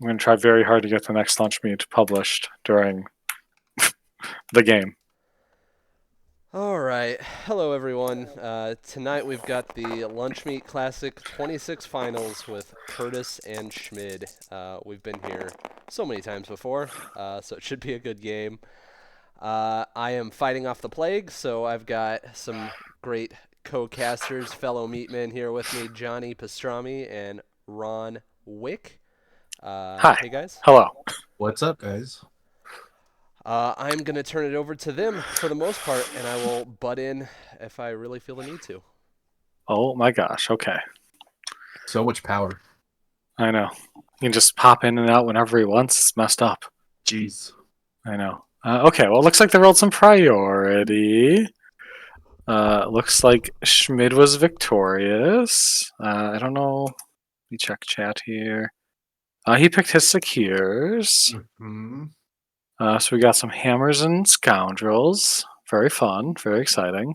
I'm going to try very hard to get the next lunch meet published during the game. All right. Hello, everyone. Tonight we've got the Lunch Meet Classic 26 finals with Kurtis and Schmid. We've been here so many times before, so it should be a good game. I am fighting off the plague, so I've got some great co-casters, fellow meatmen here with me, Johnny Pastrami and Ron Wick. Hi. Hey, guys. Hello. What's up, guys? I'm going to turn it over to them for the most part, and I will butt in if I really feel the need to. Oh my gosh. Okay. So much power. I know. You can just pop in and out whenever he wants. It's messed up. Jeez. I know. Okay, well, it looks like they rolled some priority. Looks like Schmid was victorious. I don't know. Let me check chat here. He picked his secures. Mm-hmm. So we got some hammers and scoundrels. Very fun. Very exciting.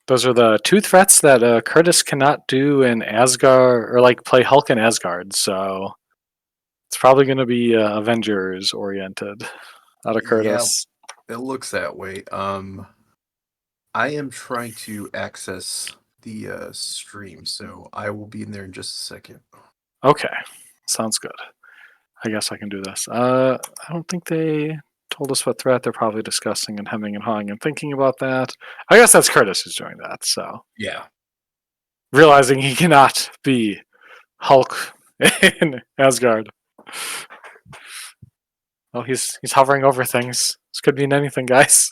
Those are the two threats that Kurtis cannot do in Asgard, or like play Hulk in Asgard. So it's probably going to be Avengers oriented out of Kurtis. Yeah, it looks that way. I am trying to access the stream, so I will be in there in just a second. Okay, sounds good. I guess I can do this. I don't think they told us what threat. They're probably discussing and hemming and hawing and thinking about that. I guess that's Kurtis who's doing that. So Yeah. realizing he cannot be Hulk in Asgard. Oh, he's hovering over things. This could mean anything, guys.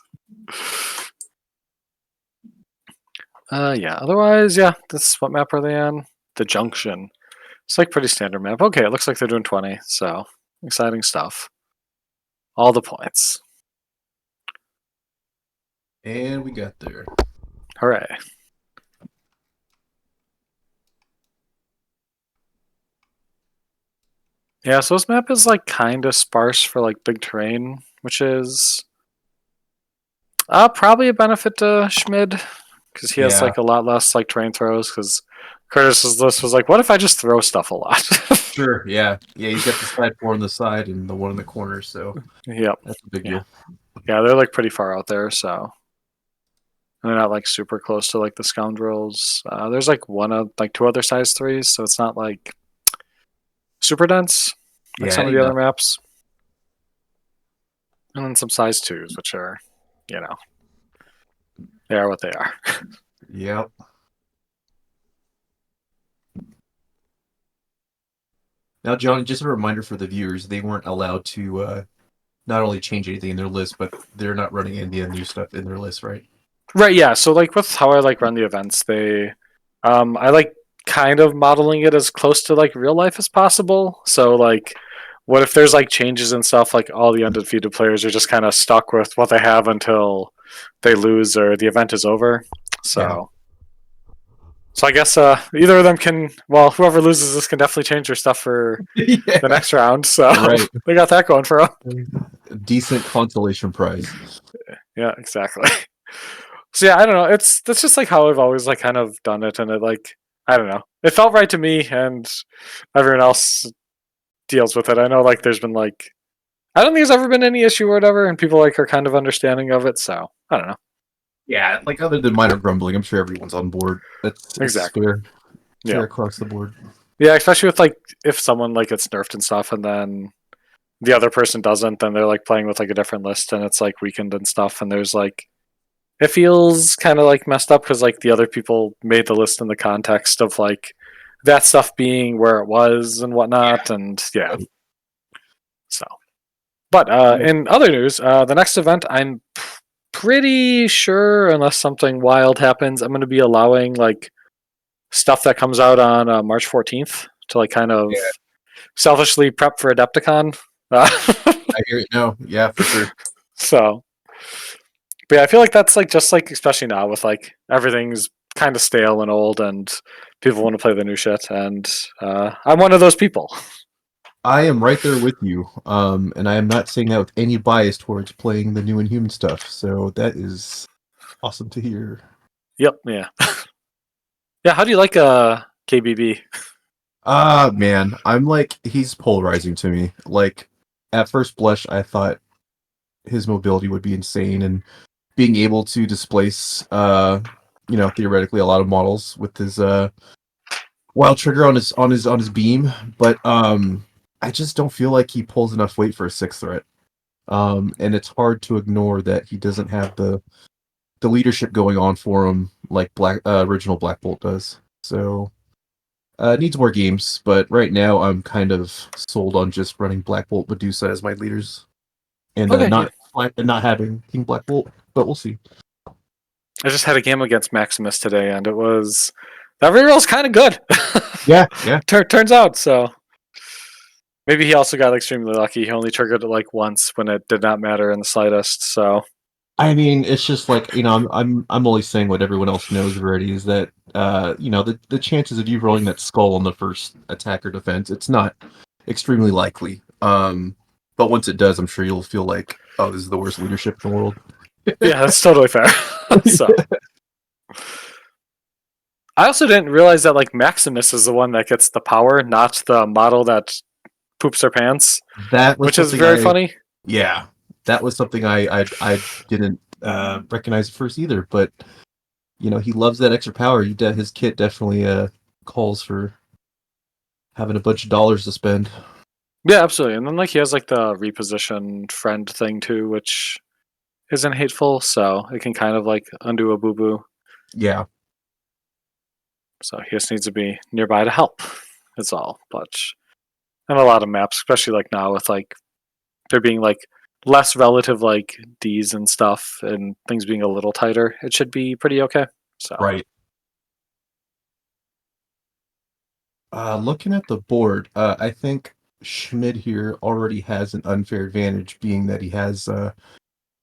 Yeah. Otherwise, yeah. What map are they on? The Junction. It's like pretty standard map. Okay, it looks like they're doing 20. So exciting stuff. All the points. And we got there. Hooray. Yeah, so this map is like kind of sparse for like big terrain, which is probably a benefit to Schmid because he has like a lot less like terrain throws. Because Kurtis's list was like, what if I just throw stuff a lot? Sure, yeah. Yeah, he's got the side four on the side and the one in the corner, so yep. That's a big deal. Yeah, they're like pretty far out there, so. And they're not like super close to like the scoundrels. There's like two other size threes, so it's not like super dense like some of the other maps. And then some size twos, which are, they are what they are. Yep. Now, Johnny, just a reminder for the viewers, they weren't allowed to not only change anything in their list, but they're not running any new stuff in their list, right? Right, yeah. So like with how I like run the events, I like kind of modeling it as close to like real life as possible. So like what if there's like changes and stuff, like all the undefeated players are just kind of stuck with what they have until they lose or the event is over. So I guess either of them can, whoever loses this can definitely change their stuff for the next round. So they got that going for them. Decent consolation prize. Yeah, exactly. So yeah, I don't know. That's just like how I've always like kind of done it, and it like I don't know. It felt right to me, and everyone else deals with it. I know like there's been like I don't think there's ever been any issue or whatever, and people like are kind of understanding of it. So I don't know. Yeah, like other than minor grumbling, I'm sure everyone's on board. That's exactly fair across the board. Yeah, especially with like if someone like gets nerfed and stuff, and then the other person doesn't, then they're like playing with like a different list, and it's like weakened and stuff, and there's like. It feels kind of like messed up because like the other people made the list in the context of like that stuff being where it was and whatnot, and yeah. So, but in other news, the next event I'm pretty sure, unless something wild happens, I'm going to be allowing like stuff that comes out on March 14th to like kind of selfishly prep for Adepticon. I hear it. No, yeah, for sure. So. But yeah, I feel like that's like just like especially now with like everything's kind of stale and old and people want to play the new shit, and I'm one of those people. I am right there with you, and I am not saying that with any bias towards playing the new Inhuman stuff. So that is awesome to hear. Yep. Yeah. Yeah. How do you like KBB? Man, I'm like, he's polarizing to me. Like, at first blush, I thought his mobility would be insane, and being able to displace, theoretically a lot of models with his wild trigger on his beam. But I just don't feel like he pulls enough weight for a 6 threat. And it's hard to ignore that he doesn't have the leadership going on for him like original Black Bolt does. So it needs more games, but right now I'm kind of sold on just running Black Bolt Medusa as my leaders, and Okay, not having King Black Bolt. But we'll see. I just had a game against Maximus today, and it was that reroll's kind of good. Yeah. Turns out so. Maybe he also got extremely lucky. He only triggered it like once when it did not matter in the slightest. So I mean, it's just like, I'm only saying what everyone else knows already is that the chances of you rolling that skull on the first attack or defense, it's not extremely likely. But once it does, I'm sure you'll feel like, oh, this is the worst leadership in the world. yeah, that's totally fair. So I also didn't realize that like Maximus is the one that gets the power, not the model that poops her pants, That was which is something very funny. Yeah, that was something I didn't recognize at first either. But he loves that extra power. His kit definitely calls for having a bunch of dollars to spend. Yeah, absolutely. And then like he has like the repositioned friend thing too, which isn't hateful, so it can kind of like undo a boo boo. Yeah, So he just needs to be nearby to help. That's all. But and a lot of maps, especially like now with like there being like less relative like D's and stuff and things being a little tighter, it should be pretty okay. So right. Looking at the board, I think Schmid here already has an unfair advantage, being that he has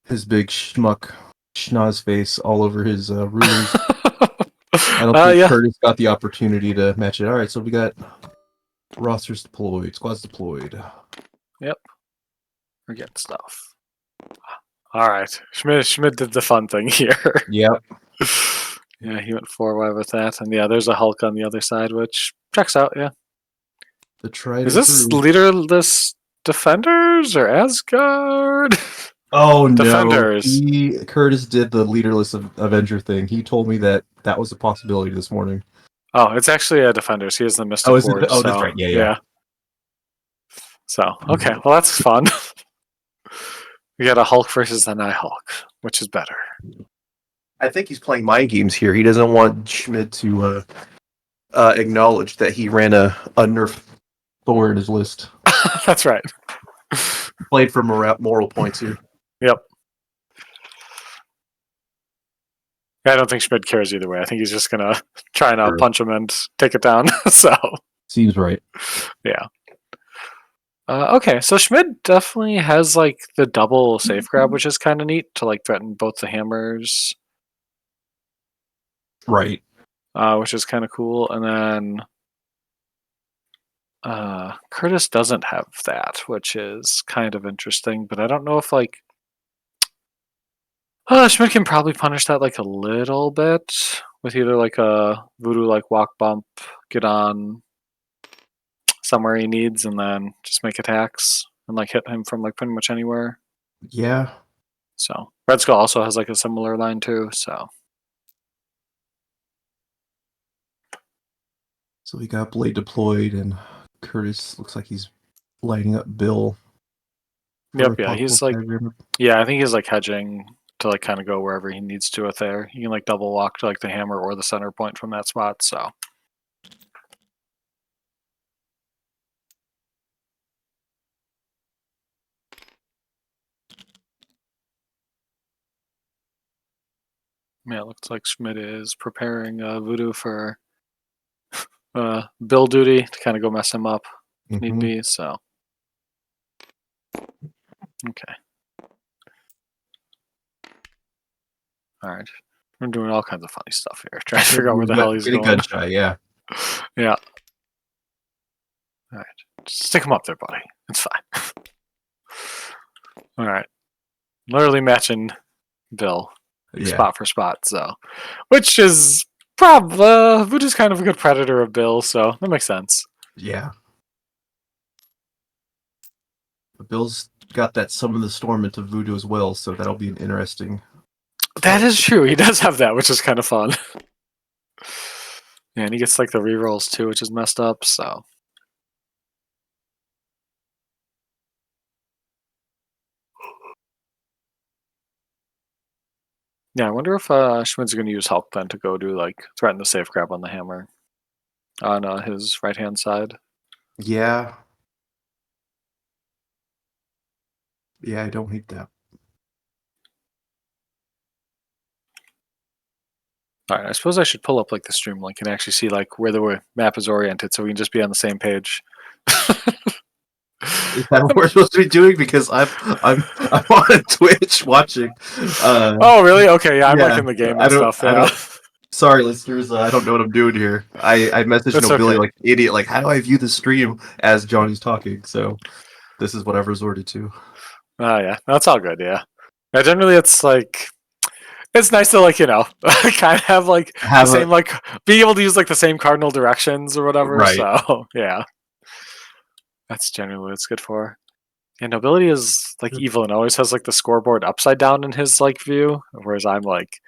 his big schnoz face all over his rulers. I don't think yeah. Kurtis got the opportunity to match it. All right, so we got rosters deployed, squads deployed. Yep. We're getting stuff. All right. Schmid did the fun thing here. Yep. Yeah, he went 4-wide with that. And yeah, there's a Hulk on the other side, which checks out, yeah. The Trident Is this through. leaderless Defenders or Asgard? Oh no! Defenders. Kurtis did the leaderless Avenger thing. He told me that was a possibility this morning. Oh, it's actually a Defenders. He has the Mystic Is it? Ward. Oh, so, that's right. Yeah. So, okay. Well, that's fun. We got a Hulk versus an Hulk, which is better. I think he's playing mind games here. He doesn't want Schmid to acknowledge that he ran a nerf Thor in his list. That's right. Played for moral points here. Yep. I don't think Schmid cares either way. I think he's just gonna try and punch him and take it down. So seems right. Yeah. Okay, so Schmid definitely has like the double safe grab, which is kind of neat to like threaten both the hammers. Right. Which is kind of cool. And then Kurtis doesn't have that, which is kind of interesting. But I don't know if like Schmid can probably punish that like a little bit with either like a voodoo like walk bump, get on somewhere he needs, and then just make attacks and like hit him from like pretty much anywhere. Yeah. So Red Skull also has like a similar line too. So we got Blade deployed, and Kurtis looks like he's lighting up Bill. Yep, yeah, he's like, yeah, I think he's like hedging to like kind of go wherever he needs to with there. He can like double walk to like the hammer or the center point from that spot. So yeah, it looks like Schmid is preparing Voodoo for Bill duty to kind of go mess him up if need be. So okay. All right. We're doing all kinds of funny stuff here. Trying to figure out where the hell he's going. Gun shy, yeah. Yeah. All right. Just stick him up there, buddy. It's fine. All right. Literally matching Bill spot for spot. So, which is Voodoo's kind of a good predator of Bill, so that makes sense. Yeah. But Bill's got that summon the storm into voodoo as well, so that'll be an interesting. That is true. He does have that, which is kind of fun. Yeah, and he gets like the rerolls too, which is messed up. So yeah, I wonder if Schmid's going to use Hulk then to go do like threaten the safe grab on the hammer on his right hand side. Yeah. Yeah, I don't hate that. All right, I suppose I should pull up like the stream link and actually see like where the map is oriented, so we can just be on the same page. Is that what we're supposed to be doing? Because I'm on Twitch watching. Oh, really? Okay, yeah, I'm like Yeah, in the game I and don't. stuff. Yeah, Sorry, listeners. I don't know what I'm doing here. I messaged That's Nobility okay. like an idiot. Like, how do I view the stream as Johnny's talking? So this is what I've resorted to. Oh yeah, that's all good. Yeah, generally it's like it's nice to like kind of have like the Have a same like being able to use like the same cardinal directions or whatever. right. So yeah, that's generally what it's good for. And nobility is like evil and always has like the scoreboard upside down in his like view, whereas I'm like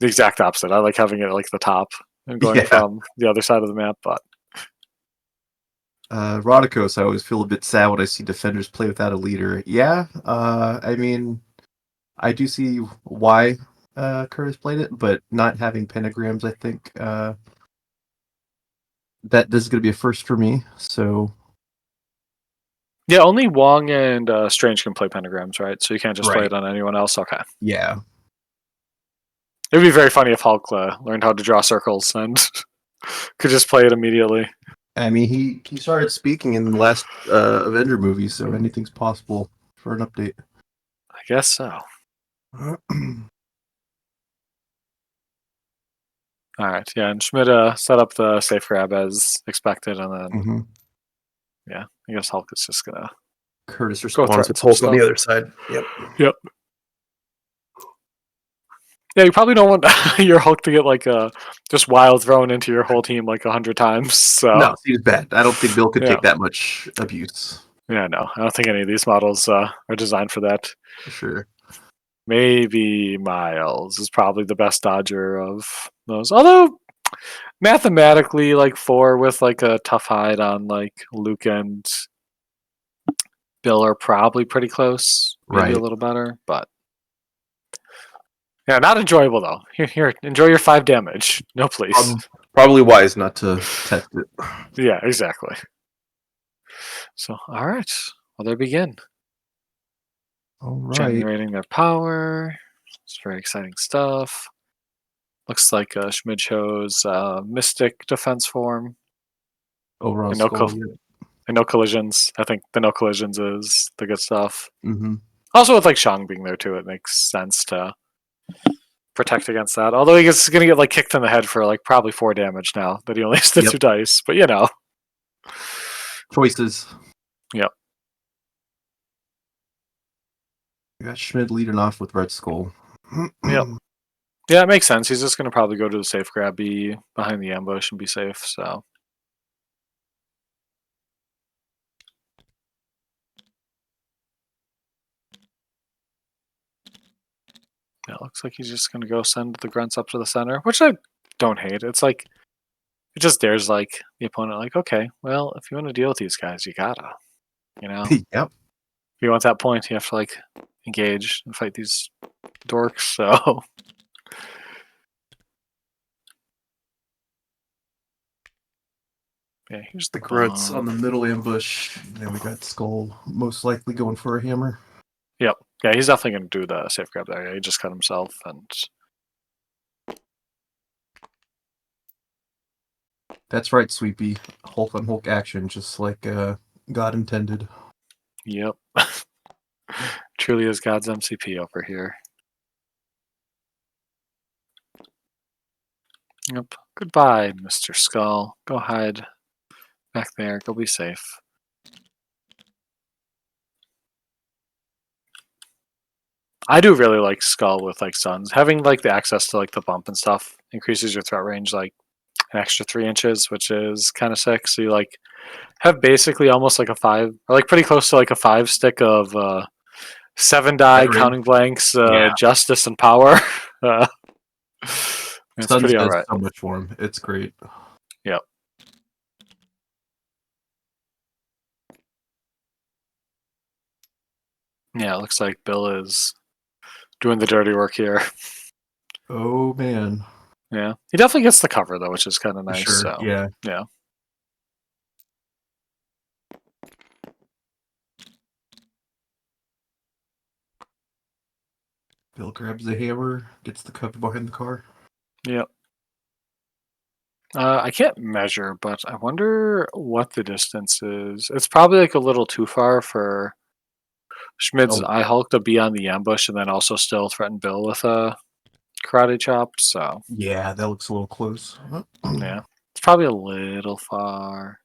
the exact opposite. I like having it like the top and going Yeah. from the other side of the map. But Rodicos, I always feel a bit sad when I see defenders play without a leader. Yeah, I mean, I do see why Kurtis played it, but not having pentagrams, I think that this is going to be a first for me. So yeah, only Wong and Strange can play pentagrams, right? So you can't just play right. it on anyone else. Okay. Yeah, It would be very funny if Hulk learned how to draw circles and could just play it immediately. I mean, he started speaking in the last Avenger movie, so anything's possible for an update. I guess so. All right, yeah, and Schmid set up the safe grab as expected, and then Mm-hmm. yeah, I guess Hulk is just gonna Kurtis go responds with threaten some Hulk on the stuff. other side. Yep. Yep. Yeah, you probably don't want your Hulk to get like just wild thrown into your whole team like 100 times. So No, seems bad. I don't think Bill could yeah, take that much abuse. yeah, no, I don't think any of these models are designed for that. For sure. Maybe Miles is probably the best dodger of those. Although mathematically, like 4 with like a tough hide on like Luke and Bill are probably pretty close. Maybe a Right. little better, but yeah, not enjoyable though. Here, enjoy your 5 damage. No, please. Probably wise not to test it. Yeah, exactly. So, all right, well, they begin. All right. Generating their power. It's very exciting stuff. Looks like Schmid chose Mystic defense form. Over on And no, Skull. and no collisions. I think the no collisions is the good stuff. Mm-hmm. Also, with like Shang being there too, it makes sense to protect against that. Although he's going to get like kicked in the head for like probably 4 damage now that he only has the 2 dice. But you know, Choices. Yep. We got Schmid leading off with Red Skull. Yep. Yeah, it makes sense. He's just going to probably go to the safe grab, be behind the ambush, and be safe. So. Yeah, it looks like he's just going to go send the grunts up to the center, which I don't hate. It's like, it just dares like the opponent, like, okay, well, if you want to deal with these guys, you gotta, you know? If Yep. you want that point, you have to like engage and fight these dorks, so. Yeah, here's The grunts on the middle ambush. And then we got Skull most likely going for a hammer. Yep. Yeah, he's definitely going to do the safe grab there. Yeah, he just cut himself, and That's right, Sweepy. Hulk on Hulk action, just like God intended. yep. Truly is God's MCP over here. Yep. Goodbye, Mr. Skull. Go hide back there. Go be safe. I do really like Skull with like Suns. Having like the access to like the bump and stuff increases your threat range like an extra 3 inches, which is kind of sick. So you like have basically almost like a 5, or like pretty close to like a 5 stick of 7 die Veteran. counting blanks, Yeah. justice and power. It's Sun pretty does alright. so much for him. It's great. Yep. Yeah, it looks like Bill is doing the dirty work here. Oh man. Yeah, he definitely gets the cover though, which is kind of For nice. sure. So Yeah. yeah. Bill grabs the hammer, gets the cover behind the car. Yep. I can't measure, but I wonder what the distance is. It's probably like a little too far for Schmid's Oh. Eye Hulk to be on the ambush and then also still threaten Bill with a karate chop. So Yeah, that looks a little close. yeah, it's probably a little far.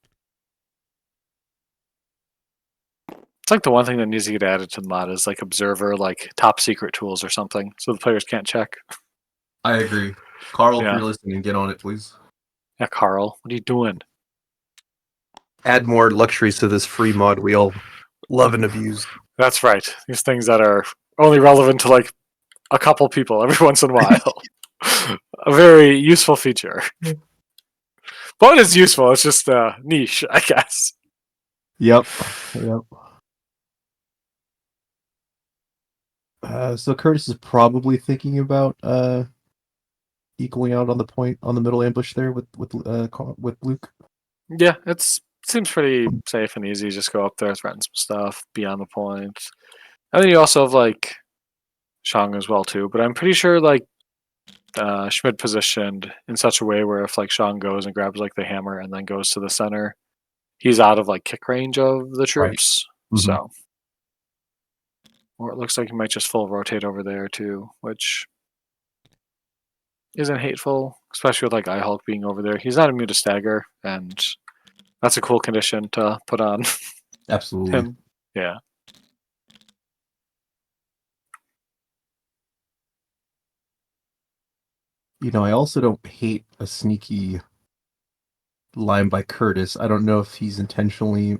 It's like the one thing that needs to get added to the mod is like observer, like top secret tools or something, so the players can't check. I agree. Carl, if Yeah. you're listening, get on it, please. Yeah, Carl, what are you doing? Add more luxuries to this free mod we all love and abuse. That's right. These things that are only relevant to like a couple people every once in a while. A very useful feature. But it's useful. It's just niche, I guess. Yep. So Curtis is probably thinking about equaling out on the point on the middle ambush there with Luke. Yeah, seems pretty safe and easy. Just go up there, threaten some stuff, be on the point. And then you also have like Shang as well too. But I'm pretty sure like Schmid positioned in such a way where if like Shang goes and grabs like the hammer and then goes to the center, he's out of like kick range of the troops. Mhm. So, or it looks like he might just full rotate over there too, which isn't hateful, especially with like Eye Hulk being over there. He's not immune to stagger, and that's a cool condition to put on Absolutely. him. Yeah. You know, I also don't hate a sneaky line by Curtis. I don't know if he's intentionally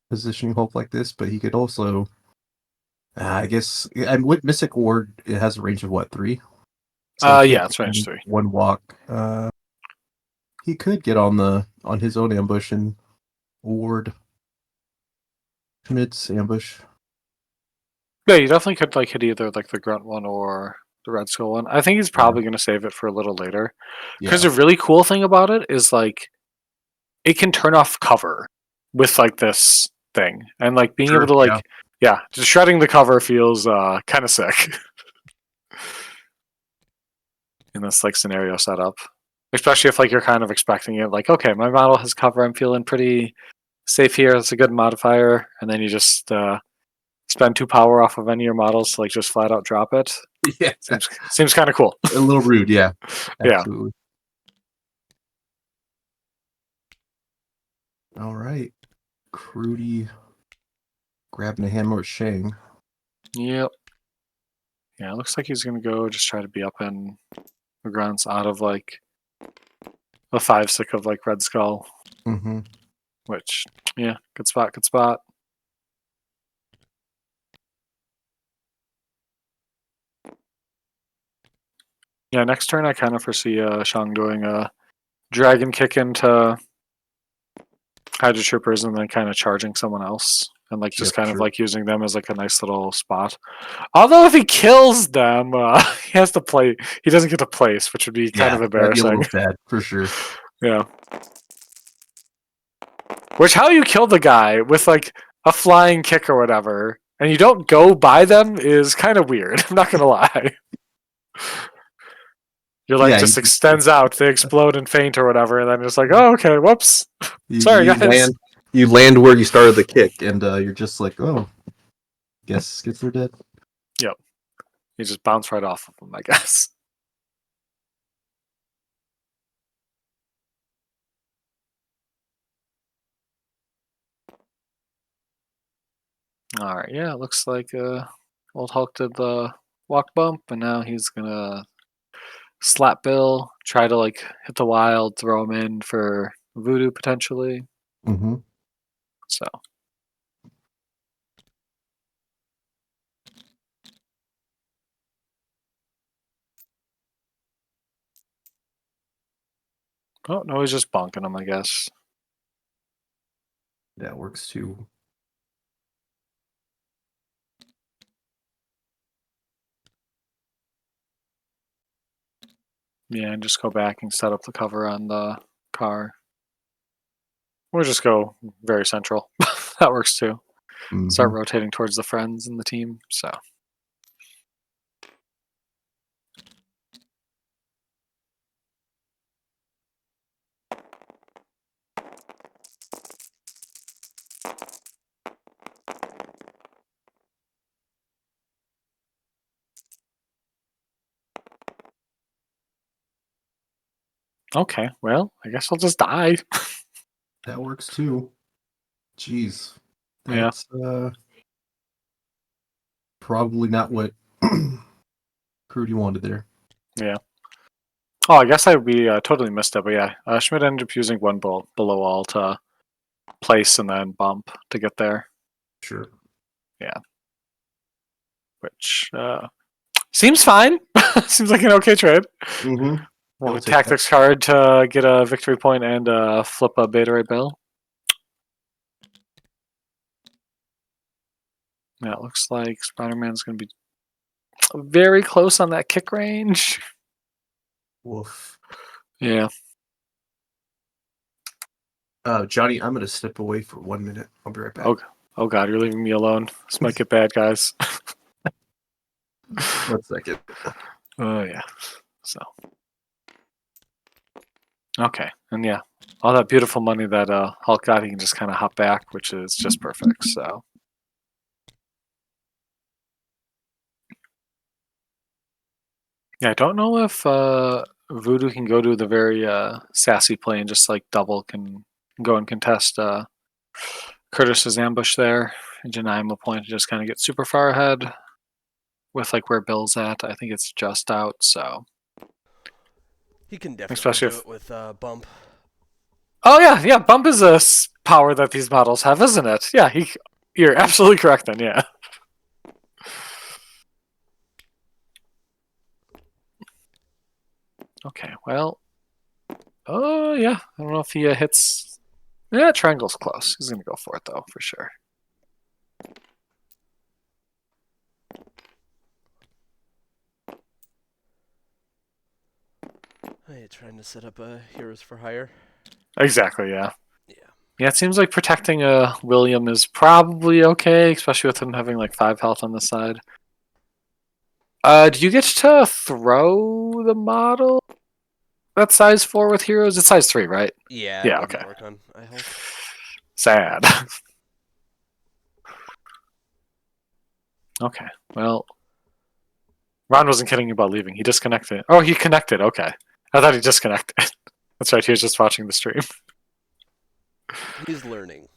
positioning Hulk like this, but he could also, I guess, and with Mystic Ward, it has a range of what, 3? So Yeah, it's range 3. One walk. He could get on his own ambush and ward Schmid's ambush. Yeah, you definitely could like hit either like the grunt one or the red skull one. I think he's probably going to save it for a little later. Because the really cool thing about it is like it can turn off cover with like this thing, and like being able to like just shredding the cover feels kind of sick in this like scenario setup. Especially if like you're kind of expecting it, like okay, my model has cover, I'm feeling pretty safe here. It's a good modifier, and then you just spend 2 power off of any of your models to like just flat out drop it. Yeah, Seems kind of cool. a little rude. Yeah, Yeah. absolutely. All right, Crudy grabbing a hammer with Shang. Yep. Yeah, it looks like he's gonna go just try to be up in the grunts out of like a 5 stick of like red skull. Mm-hmm. Which, yeah, good spot, good spot. Yeah, next turn I kind of foresee Shang doing a dragon kick into Hydra Troopers and then kind of charging someone else. And like just kind of like using them as like a nice little spot. Although if he kills them, he has to play. He doesn't get to place, which would be kind of embarrassing. That'd be a little bad for sure. Yeah. Which how you kill the guy with like a flying kick or whatever, and you don't go by them is kind of weird. I'm not gonna lie. Your leg just extends out, they explode and faint or whatever, and then it's like, oh, okay, whoops. Sorry, guys. You land where you started the kick. And you're just like, oh, guess they're dead. Yep. You just bounce right off of them, I guess. All right, yeah, it looks like old Hulk did the walk bump, and now he's gonna slap Bill, try to like hit the wild, throw him in for voodoo potentially. Mm-hmm. So oh no, he's just bonking him, I guess. That works too. Yeah, and just go back and set up the cover on the car. Or just go very central. That works too. Start Mhm. rotating towards the friends and the team. So okay, well, I guess I'll just die. That works too. Jeez. Yeah. That's probably not what Crudy wanted there. Yeah. Oh, I guess we totally missed it, but yeah, Schmid ended up using one below all to place and then bump to get there, Sure. which seems fine. Seems like an okay trade. Mm-hmm. Have a tactics card to get a victory point and flip a Beta Ray Bill. Yeah, it looks like Spider-Man's going to be very close on that kick range. Woof. Yeah. Johnny, I'm gonna step away for 1 minute. I'll be right back. Okay. Oh god, you're leaving me alone. This might get bad, guys. 1 second. Oh yeah. So. Okay, and yeah, all that beautiful money that Hulk got, he can just kind of hop back, which is just perfect. So. Yeah, I don't know if Voodoo can go to the very sassy play and just like double can go and contest Kurtis's ambush there and deny him a point to just kind of get super far ahead with like where Bill's at. I think it's just out, so. He can definitely Especially do if- it with bump. Oh yeah, bump is a power that these models have, isn't it? Yeah, you're absolutely correct then, yeah. Okay, well, oh yeah, I don't know if he hits. Yeah, triangle's close. He's gonna go for it though, for sure. Oh, yeah, trying to set up a Heroes for Hire. Exactly, yeah. Yeah. Yeah, it seems like protecting William is probably okay, especially with him having like 5 health on the side. Do you get to throw the model? That's size 4 with heroes? It's size 3, right? Yeah, Yeah, it wouldn't okay. work on I hope. Sad. Okay, well, Ron wasn't kidding about leaving. He disconnected. Oh, he connected. Okay. I thought he disconnected. That's right. He was just watching the stream. He's learning.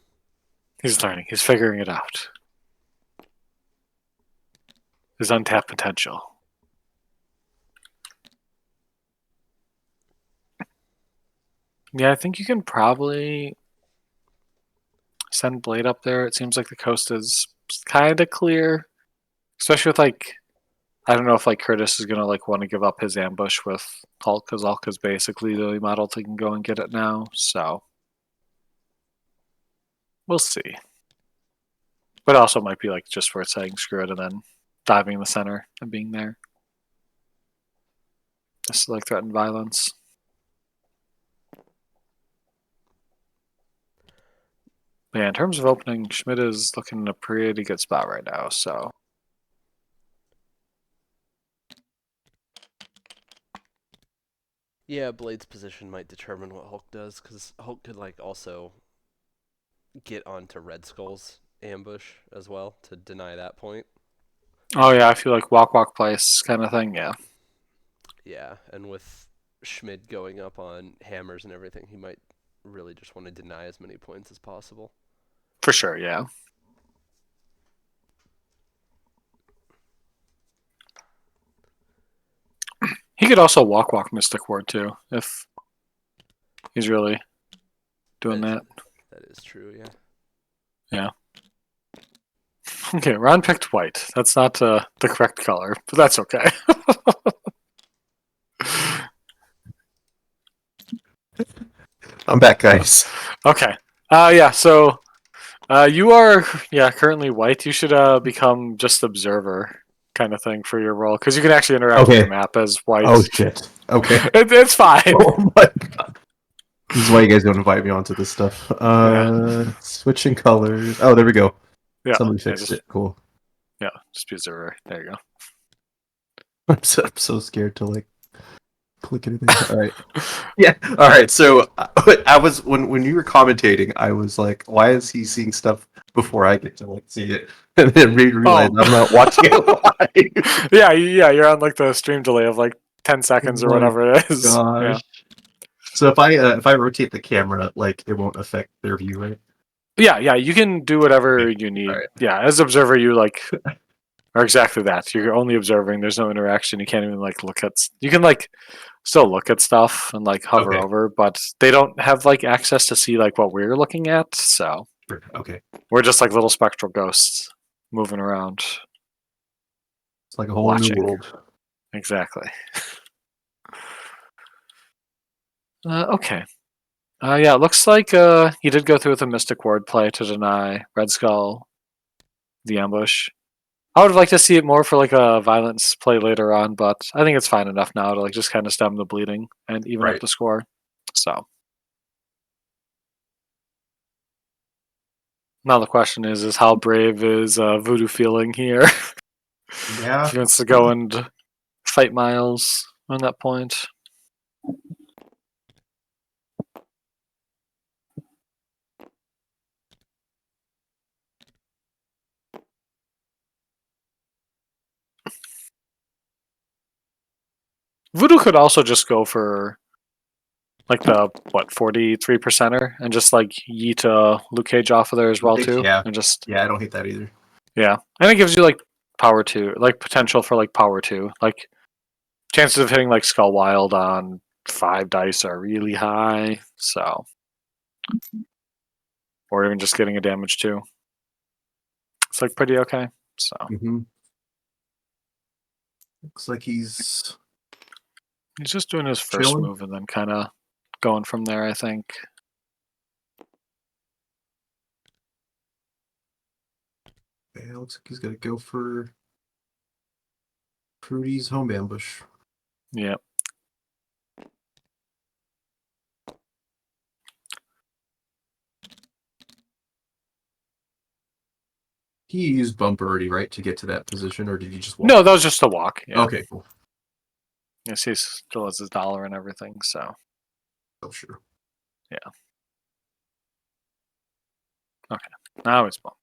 He's learning. He's figuring it out. His untapped potential. Yeah, I think you can probably send Blade up there. It seems like the coast is kind of clear, especially with like, I don't know if like Kurtis is gonna like want to give up his ambush with Hulk, because Hulk is basically the only model that can go and get it now. So we'll see. But also might be like just worth saying screw it and then diving in the center and being there. Just to, like threaten violence. But yeah, in terms of opening, Schmid is looking in a pretty good spot right now. So Yeah, Blade's position might determine what Hulk does, because Hulk could like also get onto Red Skull's ambush as well to deny that point. oh yeah, I feel like walk place kind of thing. Yeah, Yeah, and with Schmid going up on hammers and everything, he might really just want to deny as many points as possible. for sure. Yeah. He could also walk Mystic Ward too, if he's really doing that. That is true, yeah. Yeah. Okay, Ron picked white. That's not the correct color, but that's okay. I'm back, guys. Okay. Yeah, so you are currently white. You should become just observer kind of thing for your role, because you can actually interact with Okay. the map as white. Oh shit. Okay. It's fine. Oh my god. This is why you guys don't invite me onto this stuff. Switching colors. Oh, there we go. Yeah, Somebody yeah, fixed just, it. Cool. yeah, just be observer. There you go. I'm so scared to like click anything. All right. Yeah. All right. So I was when you were commentating, I was like, why is he seeing stuff before I get to like see it, and then realize I'm not watching it live. Yeah, you're on like the stream delay of like 10 seconds or Oh my whatever it is. Gosh. Yeah. So if I rotate the camera, like it won't affect their view, right? Yeah, you can do whatever you need. Alright. Yeah, as observer, you like are exactly that. You're only observing. There's no interaction. You can't even like look at. You can like still look at stuff and like hover Okay. over, but they don't have like access to see like what we're looking at. So Sure. Okay. we're just like little spectral ghosts moving around. It's like a whole Watching. new world. Exactly. Okay. Yeah, it looks like he did go through with a Mystic Ward play to deny Red Skull the ambush. I would like to see it more for like a violence play later on, but I think it's fine enough now to like just kind of stem the bleeding and even up Right. the score. So now the question is how brave is Voodoo feeling here? Yeah. If he wants to go and fight Miles on that point. Voodoo could also just go for like the 43%er and just like yeet Luke Cage off of there as well too. Yeah. And just Yeah, I don't hate that either. yeah. And it gives you like power 2, like potential for like power 2. Like chances of hitting like Skull Wild on 5 dice are really high, so or even just getting a damage 2. It's like pretty okay. So Mm-hmm. Looks like he's he's just doing his first chilling. move and then kind of going from there, I think. Yeah, looks like he's gonna go for Prudy's home ambush. Yep. He used bump already, right, to get to that position, or did he just walk? No, that was just a walk. Yeah. Okay, cool. Yes, he still has his dollar and everything, so Oh, sure. now it's bump.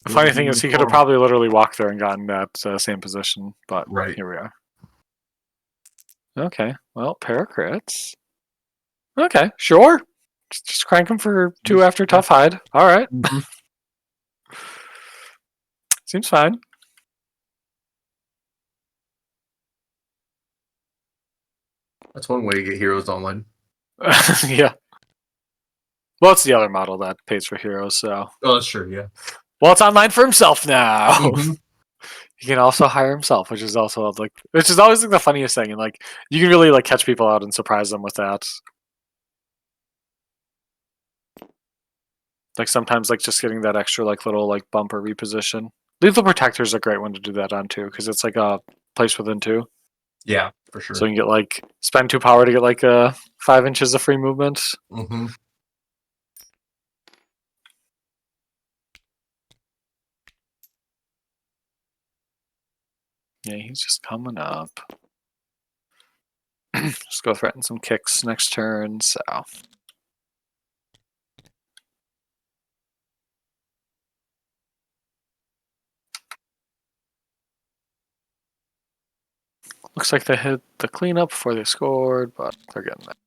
The funny thing is, he could have probably literally walked there and gotten that same position, but Right. here we are. Okay, well, paracrits. Okay, sure. Just crank him for 2 after Tough Hide. All right. Mhm. Seems fine. That's one way to get heroes online. Yeah. Well, it's the other model that pays for heroes, so. Oh, that's true. Yeah. Well, it's online for himself now. Mhm. He can also hire himself, which is also like, which is always like the funniest thing, and like you can really like catch people out and surprise them with that. Like sometimes like just getting that extra like little like bump or reposition. Lethal Protector is a great one to do that on too, because it's like a place within 2. Yeah, for sure. So you can get like spend 2 power to get like 5 inches of free movement. Mm-hmm. Yeah, he's just coming up. Just go threaten some kicks next turn, so. Looks like they hit the cleanup before they scored, but they're getting that.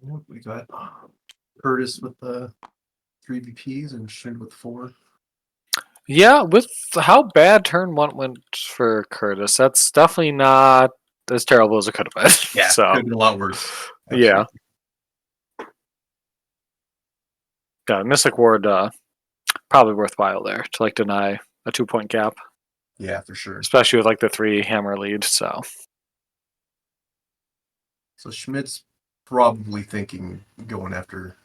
We got Kurtis with the 3 VPs and Schmid with 4. Yeah, with how bad turn 1 went for Kurtis, that's definitely not as terrible as it could have been. Yeah, So could have been a lot worse. yeah. Yeah, Mystic Ward probably worthwhile there to like deny a 2-point gap, Yeah, for sure. especially with like the 3 hammer lead. So Schmidt's probably thinking going after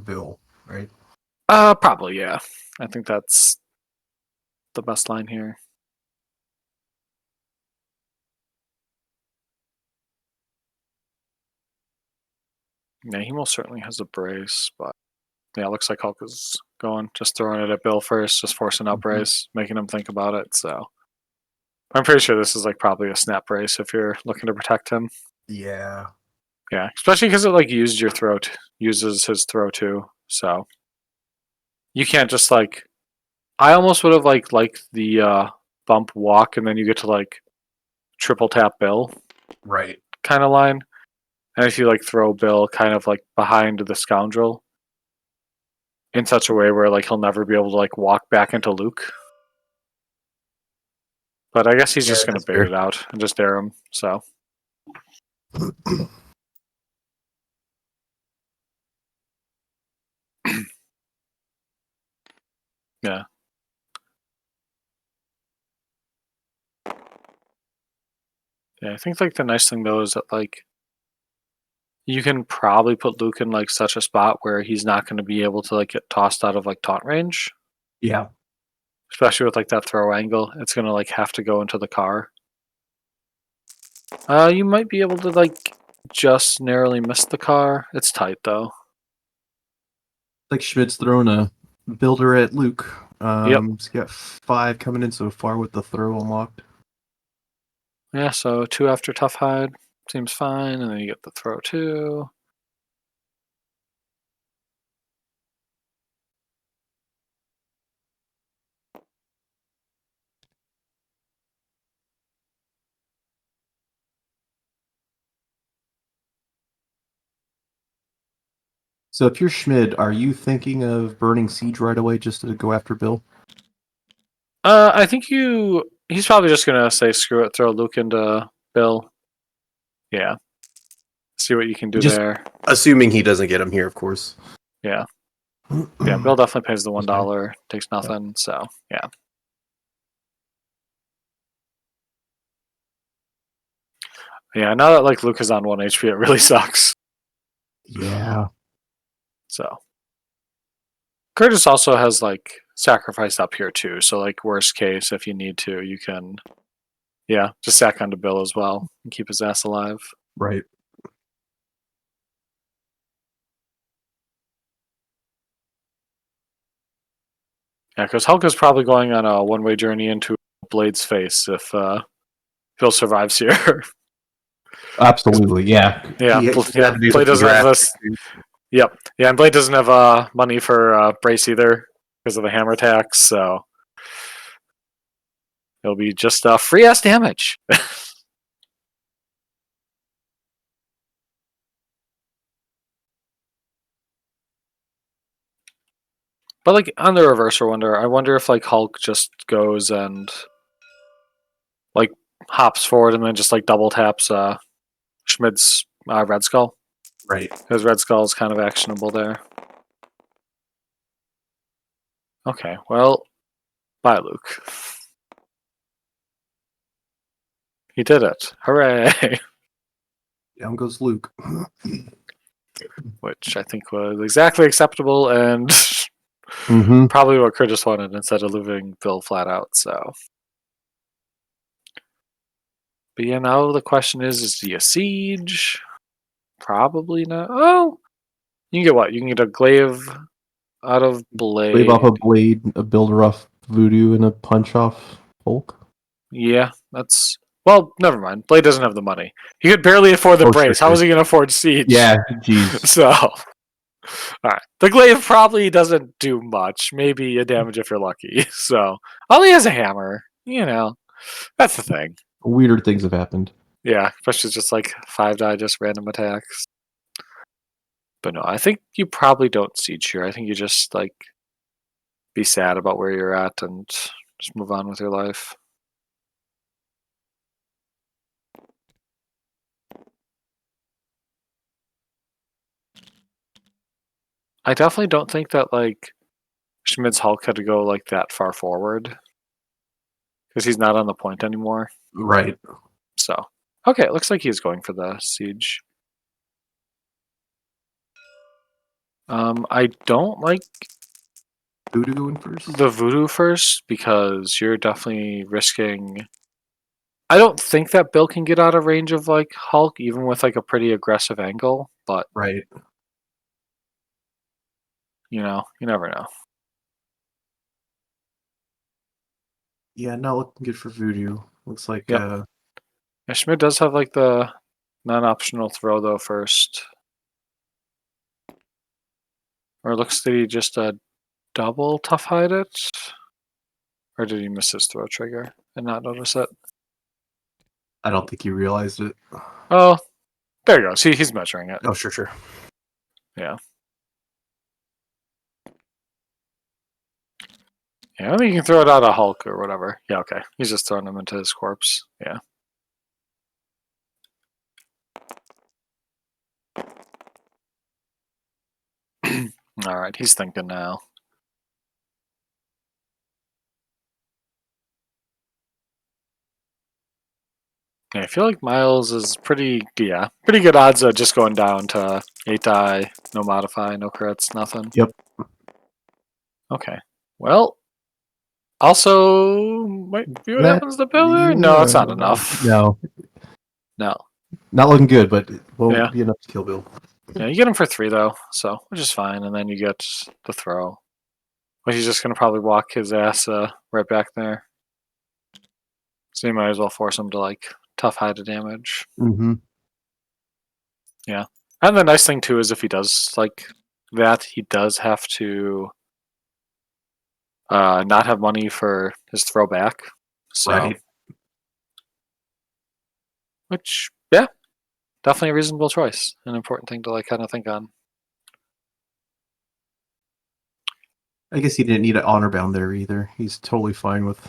Bill, right? probably yeah. I think that's the best line here. Yeah, he most certainly has a brace, but yeah, it looks like Hulk is going, just throwing it at Bill first, just forcing out brace, making him think about it. So I'm pretty sure this is like probably a snap brace if you're looking to protect him. Yeah. Yeah, especially because it like uses his throw too. So you can't just like. I almost would have liked the bump walk, and then you get to like triple tap Bill Right. kind of line. And if you like throw Bill kind of like behind the scoundrel in such a way where like he'll never be able to like walk back into Luke. But I guess he's just gonna bait it out and just dare him. So yeah. Yeah, I think like the nice thing though is that like you can probably put Luke in like such a spot where he's not going to be able to like get tossed out of like taunt range, Yeah. especially with like that throw angle. It's going to like have to go into the car. You might be able to like just narrowly miss the car. It's tight though. Like Schmidt's throwing a builder at Luke. Yep. He's got 5 coming in so far with the throw unlocked. Yeah, so 2 after tough hide seems fine, and then you get the throw 2. So if you're Schmid, are you thinking of burning Siege right away just to go after Bill? I think he's probably just gonna say screw it, throw Luke into Bill. Yeah. See what you can do there. Assuming he doesn't get him here, of course. Yeah. Yeah, Bill definitely pays the $1, takes nothing, so yeah. Yeah, now that like Luke is on 1 HP, it really sucks. Yeah. So Kurtis also has like sacrifice up here too, so like worst case, if you need to, you can just sack onto Bill as well and keep his ass alive. Right. Yeah, because Hulk is probably going on a one-way journey into Blade's face if Bill survives here. Absolutely, yeah. Yeah, Blade doesn't have this. Yep. Yeah, and Blade doesn't have money for brace either because of the hammer attacks, so it'll be just free ass damage. But like on the reverser wonder, I wonder if like Hulk just goes and like hops forward and then just like double taps Schmid's Red Skull. Right. His Red Skull is kind of actionable there. Okay, well, bye, Luke. He did it. Hooray! Down goes Luke. Which I think was exactly acceptable and probably what Kurtis wanted instead of leaving Bill flat out, so. But yeah, now the question is he a siege? Probably not. Oh! You can get what? You can get a glaive out of Blade. Glaive off a Blade, a builder off Voodoo, and a punch off Hulk. Yeah, that's... Well, never mind. Blade doesn't have the money. He could barely afford the brace. How is he going to afford Siege? Yeah, jeez. So, alright. The glaive probably doesn't do much. Maybe a damage if you're lucky. So, all he has a hammer. You know, that's the thing. Weirder things have happened. Yeah, especially just like 5 die, just random attacks. But no, I think you probably don't siege here. I think you just like be sad about where you're at and just move on with your life. I definitely don't think that like Schmid's Hulk had to go like that far forward because he's not on the point anymore. Right. So okay, it looks like he's going for the siege. I don't like Voodoo going first? the voodoo first because you're definitely risking. I don't think that Bill can get out of range of like Hulk, even with like a pretty aggressive angle. But Right. you know, you never know. Yeah, not looking good for Voodoo. Looks like Yep. Yeah, Schmid does have like the non-optional throw though first, or looks that he just double tough hide it, or did he miss his throw trigger and not notice it? I don't think he realized it. Oh, there you go. See, he's measuring it. Oh, sure. Yeah. Yeah, I think you can throw it out of Hulk or whatever. Yeah, okay. He's just throwing him into his corpse. Yeah. All right, he's thinking now. Yeah, I feel like Miles is pretty good odds of just going down to 8 die, no modify, no crits, nothing. Yep. Okay. Well, also might be what happens to Bill there. No, it's not enough. No, No. Not looking good, but it won't Yeah. be enough to kill Bill. Yeah, you get him for 3 though, so which is fine, and then you get the throw. But he's just gonna probably walk his ass right back there. So you might as well force him to like tough hide the damage. Mm-hmm. Yeah. And the nice thing too is if he does like that, he does have to not have money for his throwback. So Right. which yeah, definitely a reasonable choice. An important thing to like kind of think on. I guess he didn't need an honor bound there either. He's totally fine with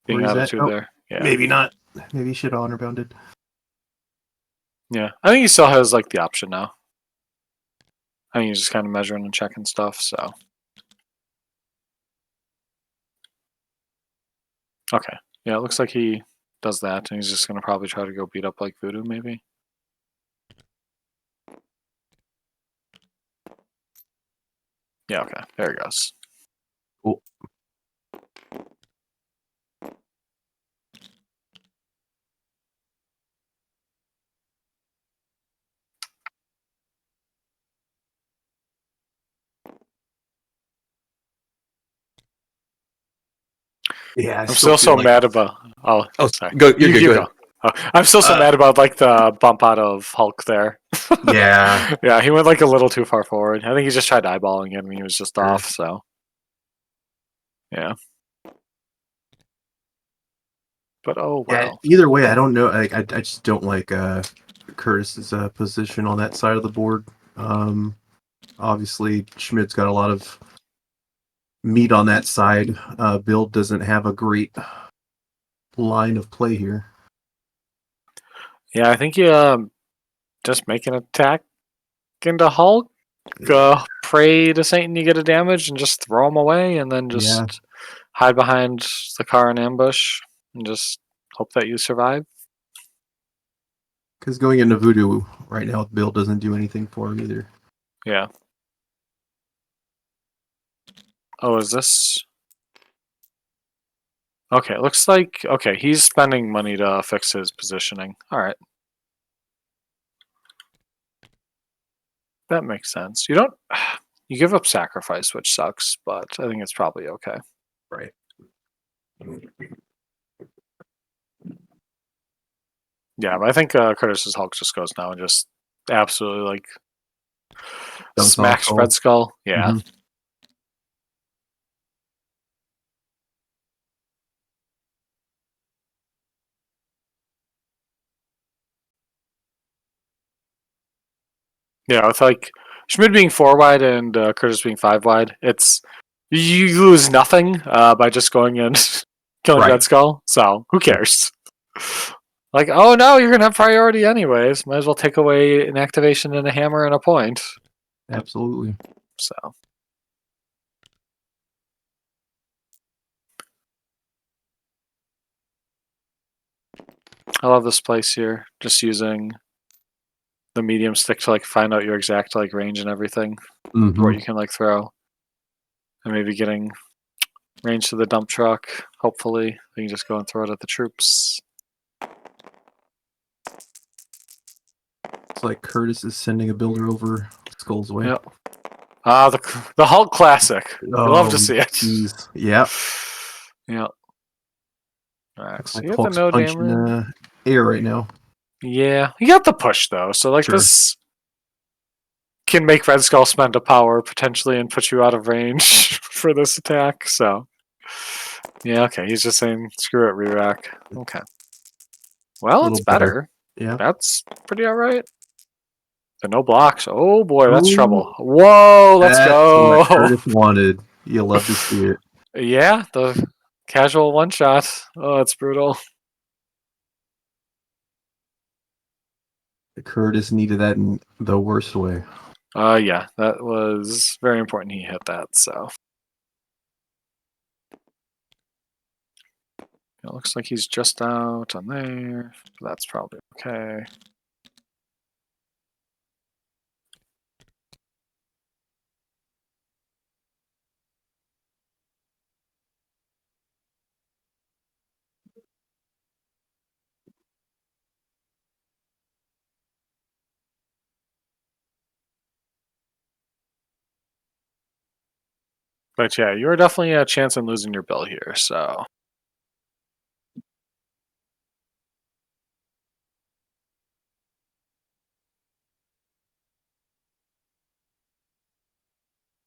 Being where he's out of at. 2 Oh, there. Yeah. maybe not. Maybe he should have honor bounded. Yeah. I think he still has like the option now. I think he's just kind of measuring and checking stuff, so. Okay. Yeah, it looks like he does that, and he's just gonna probably try to go beat up like Voodoo, maybe. Yeah, okay. There he goes. Cool. Yeah, I'm still so mad about. Oh, sorry. Go. You're good. You Go go. ahead. Oh, I'm still so mad about like the bump out of Hulk there. Yeah. Yeah, he went like a little too far forward. I think he just tried eyeballing him and he was just Sure. off, so. Yeah. But oh Yeah. well. Either way, I don't know. I just don't like Curtis's position on that side of the board. Obviously, Schmidt's got a lot of meat on that side. Bill doesn't have a great line of play here. Yeah, I think you just make an attack into Hulk, pray to Satan you get a damage, and just throw him away, and then just Yeah. hide behind the car in ambush, and just hope that you survive. Because going into Voodoo right now with Bill doesn't do anything for him either. Yeah. Oh, is this? Okay, it looks like okay. He's spending money to fix his positioning. All right. That makes sense. You don't. You give up sacrifice, which sucks, but I think it's probably okay. Right. Yeah, but I think Curtis's Hulk just goes now and just absolutely like Dunks smacks off Red Skull. Yeah. Mhm. Yeah, with like Schmid being 4 wide and Kurtis being 5 wide, it's you lose nothing by just going and killing Right. Red Skull. So who cares? Like, oh no, you're gonna have priority anyways. Might as well take away an activation and a hammer and a point. Absolutely. So I love this place here. Just using the medium stick to like find out your exact like range and everything. Mhm. What you can like throw. And maybe getting range to the dump truck. Hopefully. You can just go and throw it at the troops. It's like Kurtis is sending a builder over Skull's way. Yep. The Hulk classic. You love to see it. Jeez. Yeah. Yep. Alright, Looks so like you have the Hulk's no punching damage. air right now. Yeah, you got the push though, so like Sure. this can make Red Skull spend a power potentially and put you out of range for this attack. So yeah, okay. He's just saying screw it, re-rack. Okay. Well, it's Little better. better. Yeah. That's pretty alright. The no blocks. Oh boy, that's Ooh. trouble. Whoa, let's That's go. what Kurtis wanted. You love to see it. Yeah, the casual one shot. Oh, it's brutal. Kurtis needed that in the worst way. Yeah, that was very important he hit that, so. It looks like he's just out on there. That's probably okay. But yeah, you're definitely a chance in losing your bill here, so.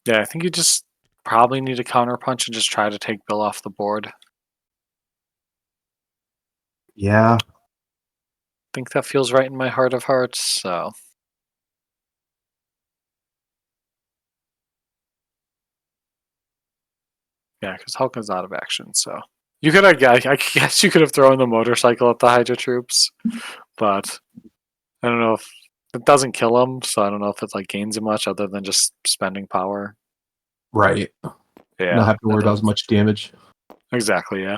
Yeah, I think you just probably need a counter punch and just try to take Bill off the board. I Yeah. think that feels right in my heart of hearts, so. Yeah, because Hulk is out of action, so. You could, I guess you could have thrown the motorcycle at the Hydra troops, but I don't know if it doesn't kill them, so I don't know if it like gains him much other than just spending power. Right. Yeah, Not have to that worry about as doesn't- much damage. Exactly, yeah.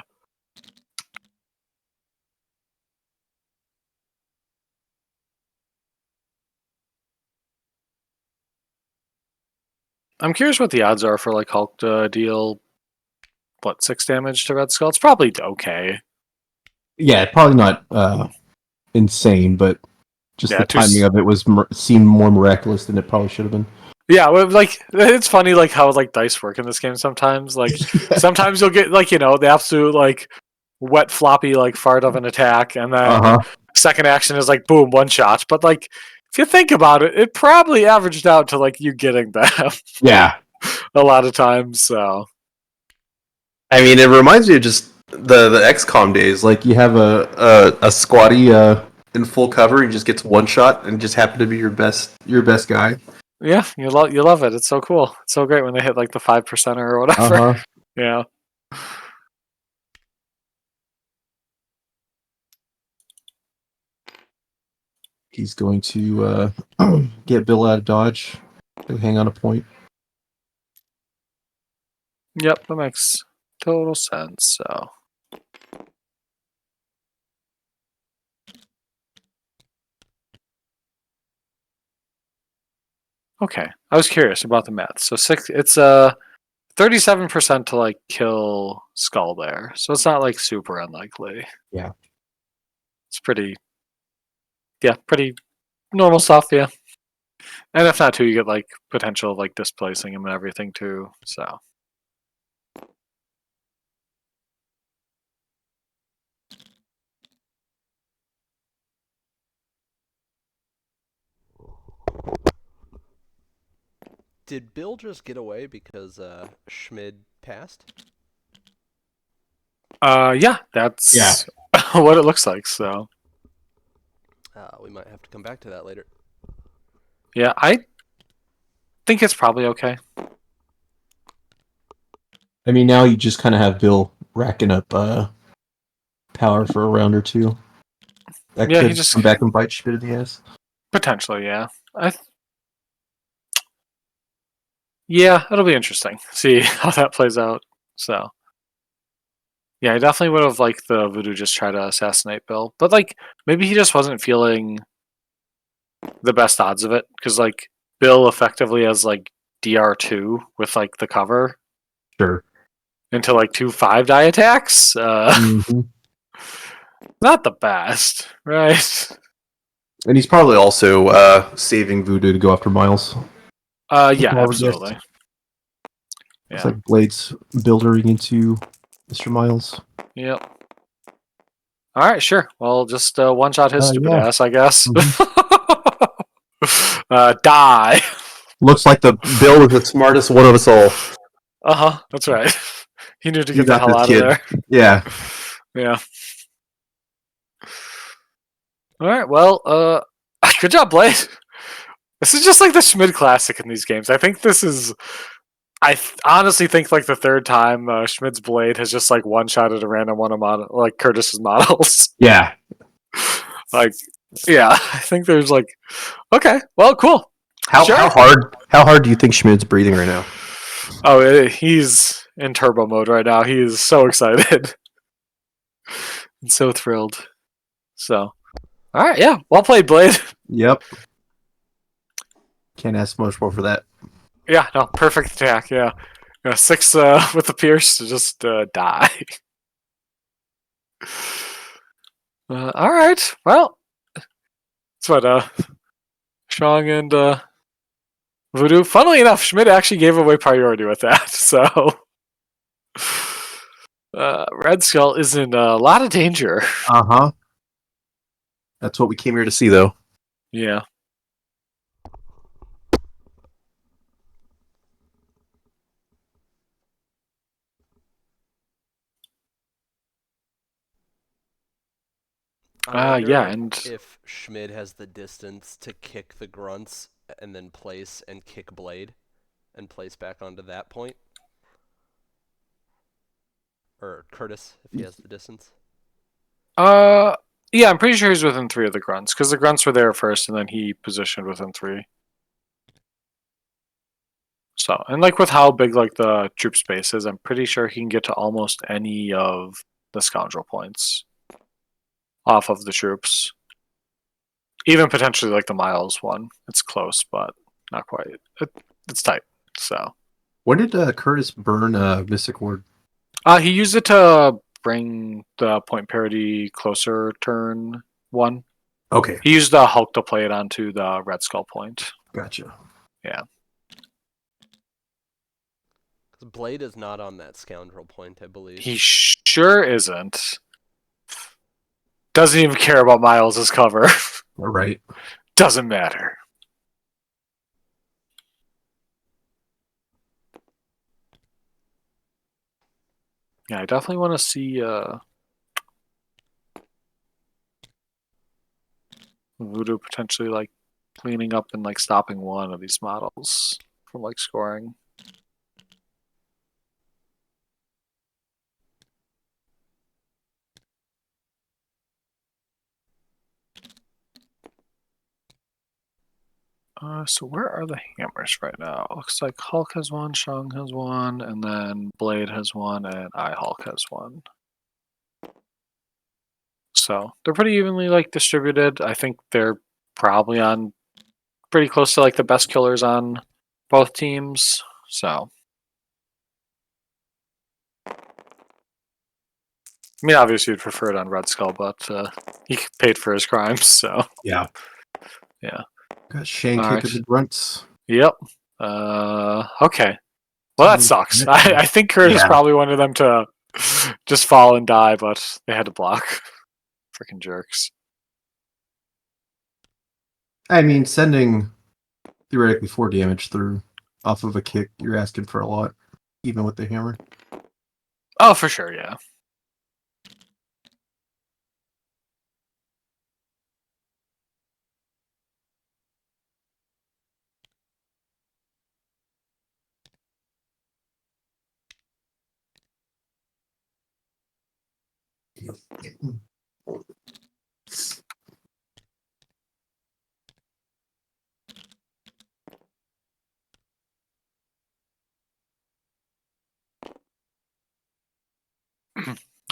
I'm curious what the odds are for like Hulk to deal, what, 6 damage to Red Skull? It's probably okay. Yeah, probably not insane, but just Yeah, the timing of it was seemed more miraculous than it probably should have been. Yeah, well, like it's funny like how like dice work in this game sometimes. Like sometimes you'll get like, the absolute like wet floppy like fart of an attack, and then second action is like boom, one shot. But like if you think about it, it probably averaged out to like you getting that Yeah. a lot of times. So I mean, it reminds me of just the XCOM days. Like you have a squatty in full cover, and just gets one shot, and just happen to be your best guy. yeah, you love it. It's so cool. It's so great when they hit like the 5% or whatever. Yeah. He's going to get Bill out of dodge. Hang on a point. Yep, that makes total sense. So okay, I was curious about the math. So it's 37% to like kill Skull there, so it's not like super unlikely. Yeah. It's pretty normal stuff. Yeah, and if not too, you get like potential of like displacing him and everything too. So Did Bill just get away because Schmid passed? yeah, that's what it looks like. So We might have to come back to that later. Yeah, I think it's probably okay. I mean, now you just kind of have Bill racking up power for a round or two. That Yeah, he could just come back and bite Schmid in the ass. potentially, yeah. Yeah, it'll be interesting. See how that plays out. So, yeah, I definitely would have liked the Voodoo just try to assassinate Bill, but like maybe he just wasn't feeling the best odds of it because like Bill effectively has like DR2 with like the cover Sure. into like 2 5-die attacks. Mm-hmm. Not the best, right? And he's probably also saving Voodoo to go after Miles. Yeah, All the gifts. absolutely. It's Yeah. like Blade's building into Mr. Miles. Yep. All right, sure. Well, just one shot his stupid Yeah. ass, I guess. Mhm. Die. Looks like the Bill is the smartest one of us all. That's right. He knew to You get the got hell this, out kid. of there. Yeah. Yeah. All right. Well, good job, Blade. This is just like the Schmid classic in these games. I think this is. Honestly think like the third time Schmid's Blade has just like one shot at a random one of like Kurtis's models. Yeah. Like, yeah, I think there's like, okay, well, cool. How Sure. how hard do you think Schmid's breathing right now? Oh, he's in turbo mode right now. He is so excited and so thrilled. So, all right, yeah, well played, Blade. Yep. Can't ask much more for that. Yeah, no, perfect attack. Yeah, 6 with the pierce to just die. All right, well, that's what Strong and Voodoo. Funnily enough, Schmid actually gave away priority with that. So, Red Skull is in a lot of danger. Uh-huh. That's what we came here to see, though. Yeah. I wonder Yeah, and if Schmid has the distance to kick the grunts and then place and kick Blade and place back onto that point. Or Kurtis, if he has the distance. yeah, I'm pretty sure he's within 3 of the grunts because the grunts were there first, and then he positioned within 3. So, and like with how big like the troop space is, I'm pretty sure he can get to almost any of the scoundrel points off of the troops. Even potentially like the Miles one. It's close, but not quite. It's tight. So, When did Kurtis burn Mystic Ward? he used it to bring the point parity closer turn 1. Okay, He used the Hulk to play it onto the Red Skull point. gotcha. Yeah. Because Blade is not on that scoundrel point, I believe. He sure isn't. Doesn't even care about Miles' cover. All right. Doesn't matter. Yeah, I definitely want to see Voodoo potentially like cleaning up and like stopping one of these models from like scoring. So where are the hammers right now? Looks like Hulk has one, Shang has one, and then Blade has one, and Hulk has one. So they're pretty evenly like distributed. I think they're probably on pretty close to like the best killers on both teams. So I mean, obviously you'd prefer it on Red Skull, but he paid for his crimes, so Yeah. yeah. Got Shane All kicking right. the grunts. Yep. Okay. Well, that sucks. I think Curtis Yeah. probably wanted them to just fall and die, but they had to block. Freaking jerks. I mean, sending theoretically 4 damage through off of a kick, you're asking for a lot, even with the hammer. Oh, for sure, yeah.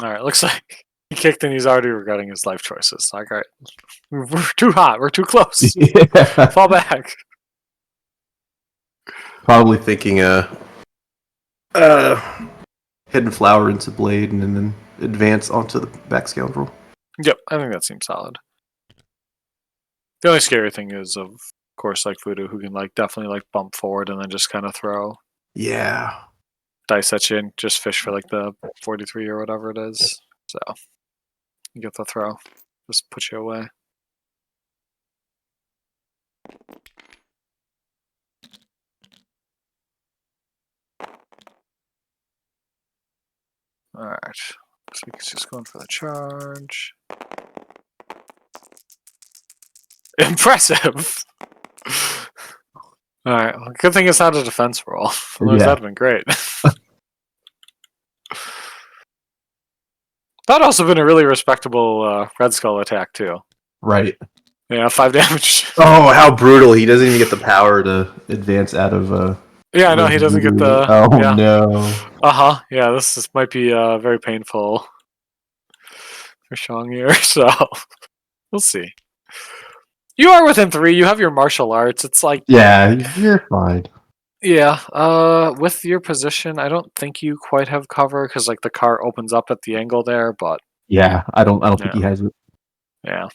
All right, looks like he kicked and he's already regretting his life choices. Like, all right, we're too hot. We're too close. Yeah. Fall back. Probably thinking hidden flower into blade and then advance onto the back scoundrel. Yep, I think that seems solid. The only scary thing is, of course, like Voodoo, who can like definitely like bump forward and then just kind of throw Yeah. dice at you and just fish for like the 43 or whatever it is. So you get the throw, just put you away. All right, so he's just going for the charge. Impressive. All right, well, good thing it's not a defense roll. Otherwise, Yeah. that'd have been great. That'd also been a really respectable Red Skull attack too. Right. Yeah, 5 damage. Oh, how brutal! He doesn't even get the power to Advance out of Yeah, I know he doesn't get the. Oh Yeah. no. Yeah, this might be very painful for Shang here. So we'll see. You are within 3. You have your martial arts. It's like Yeah, you're fine. yeah. With your position, I don't think you quite have cover because like the car opens up at the angle there. But Yeah, I don't think Yeah. he has it. yeah.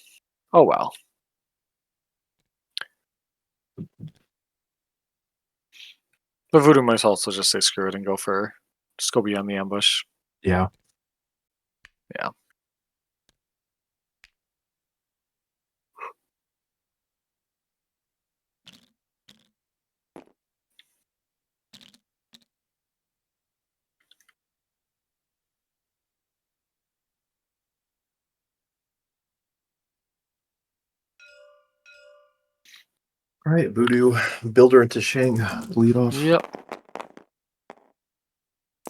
Oh well. The Voodoo might also just say screw it and just go beyond the ambush. Yeah. Yeah. All right, Voodoo, builder into Shang, lead off. Yep.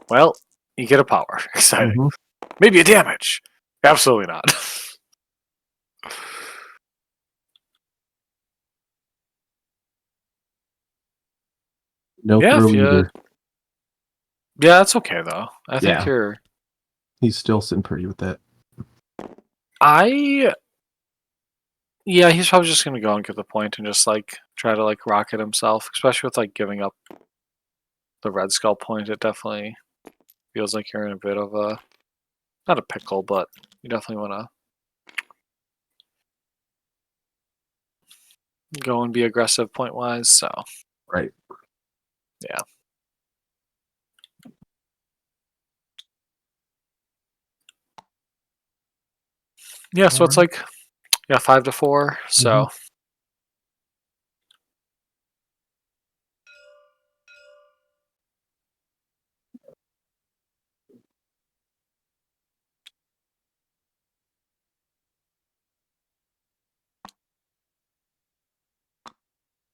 Well, you get a power. Exciting. Mhm. Maybe a damage. Absolutely not. No Yeah, throw if you- either. Yeah, that's okay though. I think Yeah. you're. He's still sitting pretty with that. Yeah, he's probably just gonna go and get the point and just like try to like rocket himself, especially with like giving up the Red Skull point. It definitely feels like you're in a bit of a not a pickle, but you definitely want to go and be aggressive point wise. So Right. yeah. Yeah, so it's like 5 to 4. So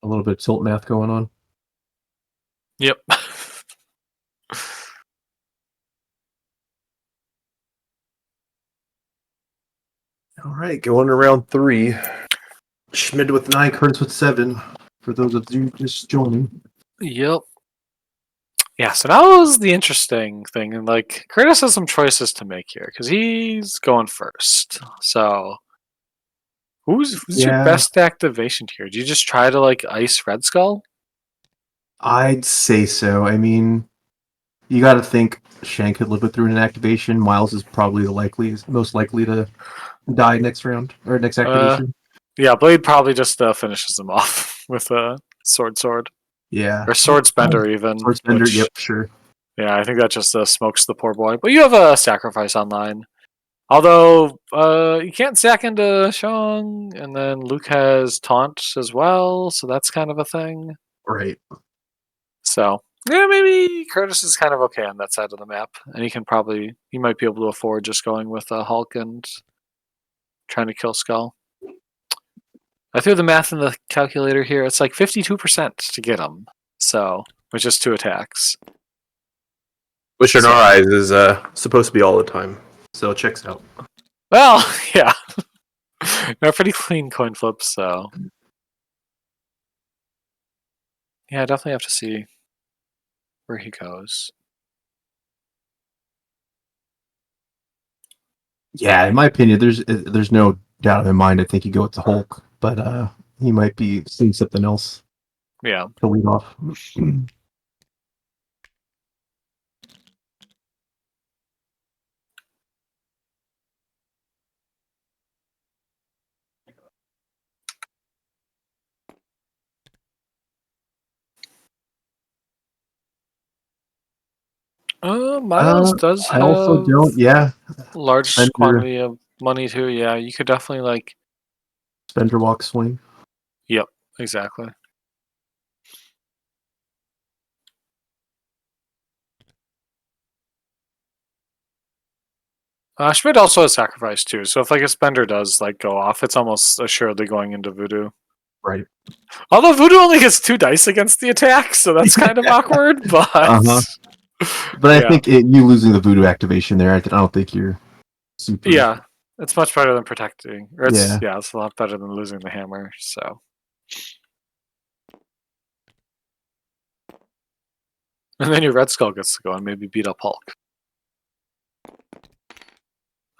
A little bit of tilt math going on. yep. All right, going to round 3. Schmid with 9, Kurtis with 7. For those of you just joining. Yep. Yeah, so that was the interesting thing, and like Kurtis has some choices to make here because he's going first. So, who's your Yeah. best activation here? Do you just try to like ice Red Skull? I'd say so. I mean, you got to think Shank could live it through an activation. Miles is probably most likely to die next round or next activation. Yeah, Blade probably just finishes him off with a sword, Yeah. or sword spender even. Sword spender. which- Yep. Sure. Yeah, I think that just smokes the poor boy. But you have a sacrifice online. Although you can't sack into Shang, and then Luke has taunt as well, so that's kind of a thing. Right. So yeah, maybe Kurtis is kind of okay on that side of the map, and he might be able to afford just going with Hulk and trying to kill Skull. I threw the math in the calculator here. It's like 52% to get him, so with just 2 attacks. Which in our eyes is supposed to be all the time. So it checks out. Well, yeah. No, pretty clean coin flips, so. Yeah, I definitely have to see where he goes. Yeah, in my opinion, there's no doubt in my mind. I think you go with the Hulk, but he might be seeing something else Yeah. to lead off. Miles does I also have don't. Yeah, large spend quantity of money too. Yeah, you could definitely like. your walk swing. Yep, exactly. Schmid also has sacrifice too, so if like a spender does like go off, it's almost assuredly going into voodoo. Right. Although voodoo only gets 2 dice against the attack, so that's kind of awkward. But But I yeah. think you losing the voodoo activation there, I don't think you're super. Yeah, it's much better than protecting. Or it's Yeah. it's a lot better than losing the hammer. So. And then your Red Skull gets to go and maybe beat up Hulk.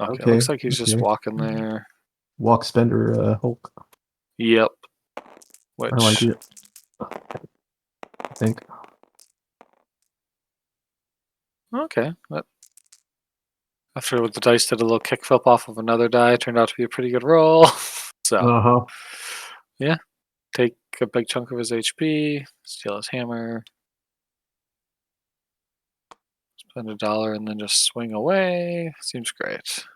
Okay, looks like he's just walking there. Walk spender Hulk. Yep. Which I like it. I think. Okay. After the dice did a little kickflip off of another die, turned out to be a pretty good roll. So yeah, take a big chunk of his HP, steal his hammer, spend $1, and then just swing away. Seems great.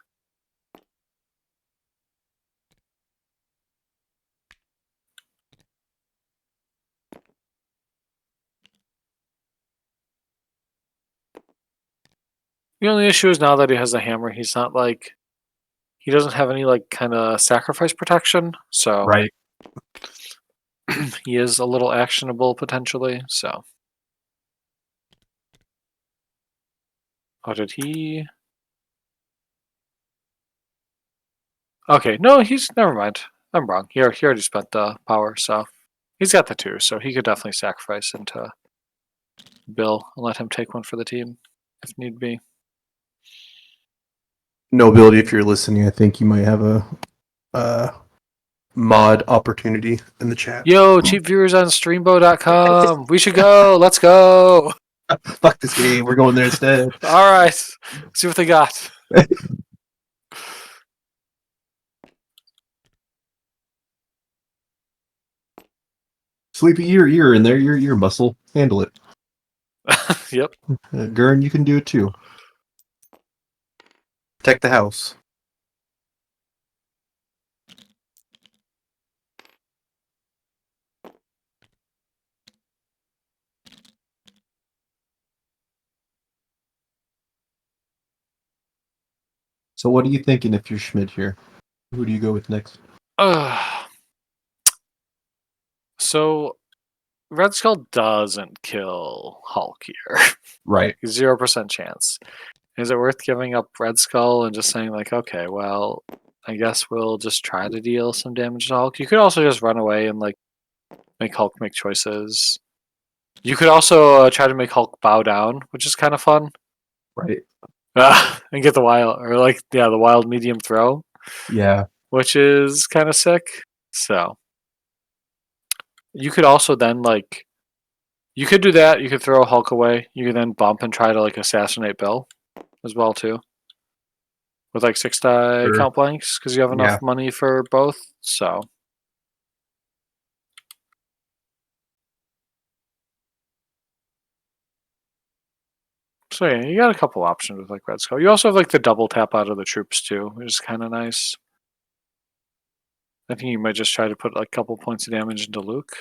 The only issue is now that he has a hammer, he's not like he doesn't have any like kind of sacrifice protection, so Right. he is a little actionable potentially. So, oh, did he? Okay, no, he's never mind. I'm wrong. He already spent the power, so he's got the 2, so he could definitely sacrifice into Bill and let him take one for the team if need be. Nobility, if you're listening, I think you might have a mod opportunity in the chat. Yo, cheap viewers on streambo.com. We should go. Let's go. Fuck this game. We're going there instead. All right. See what they got. Sleepy, you're in there. You're muscle. Handle it. Yep. Gurn, you can do it too. Protect the house. So what are you thinking if you're Schmid here? Who do you go with next? So, Red Skull doesn't kill Hulk here. Right. 0% chance. Is it worth giving up Red Skull and just saying like, okay, well, I guess we'll just try to deal some damage to Hulk? You could also just run away and like make Hulk make choices. You could also try to make Hulk bow down, which is kind of fun. Right. And get the the wild medium throw. Yeah. Which is kind of sick. So you could also then like you could do that. You could throw Hulk away. You could then bump and try to like assassinate Bill as well too. With like 6 die count blanks because you have enough money for both. So yeah, you got a couple options with like Red Skull. You also have like the double tap out of the troops too, which is kind of nice. I think you might just try to put like a couple points of damage into Luke.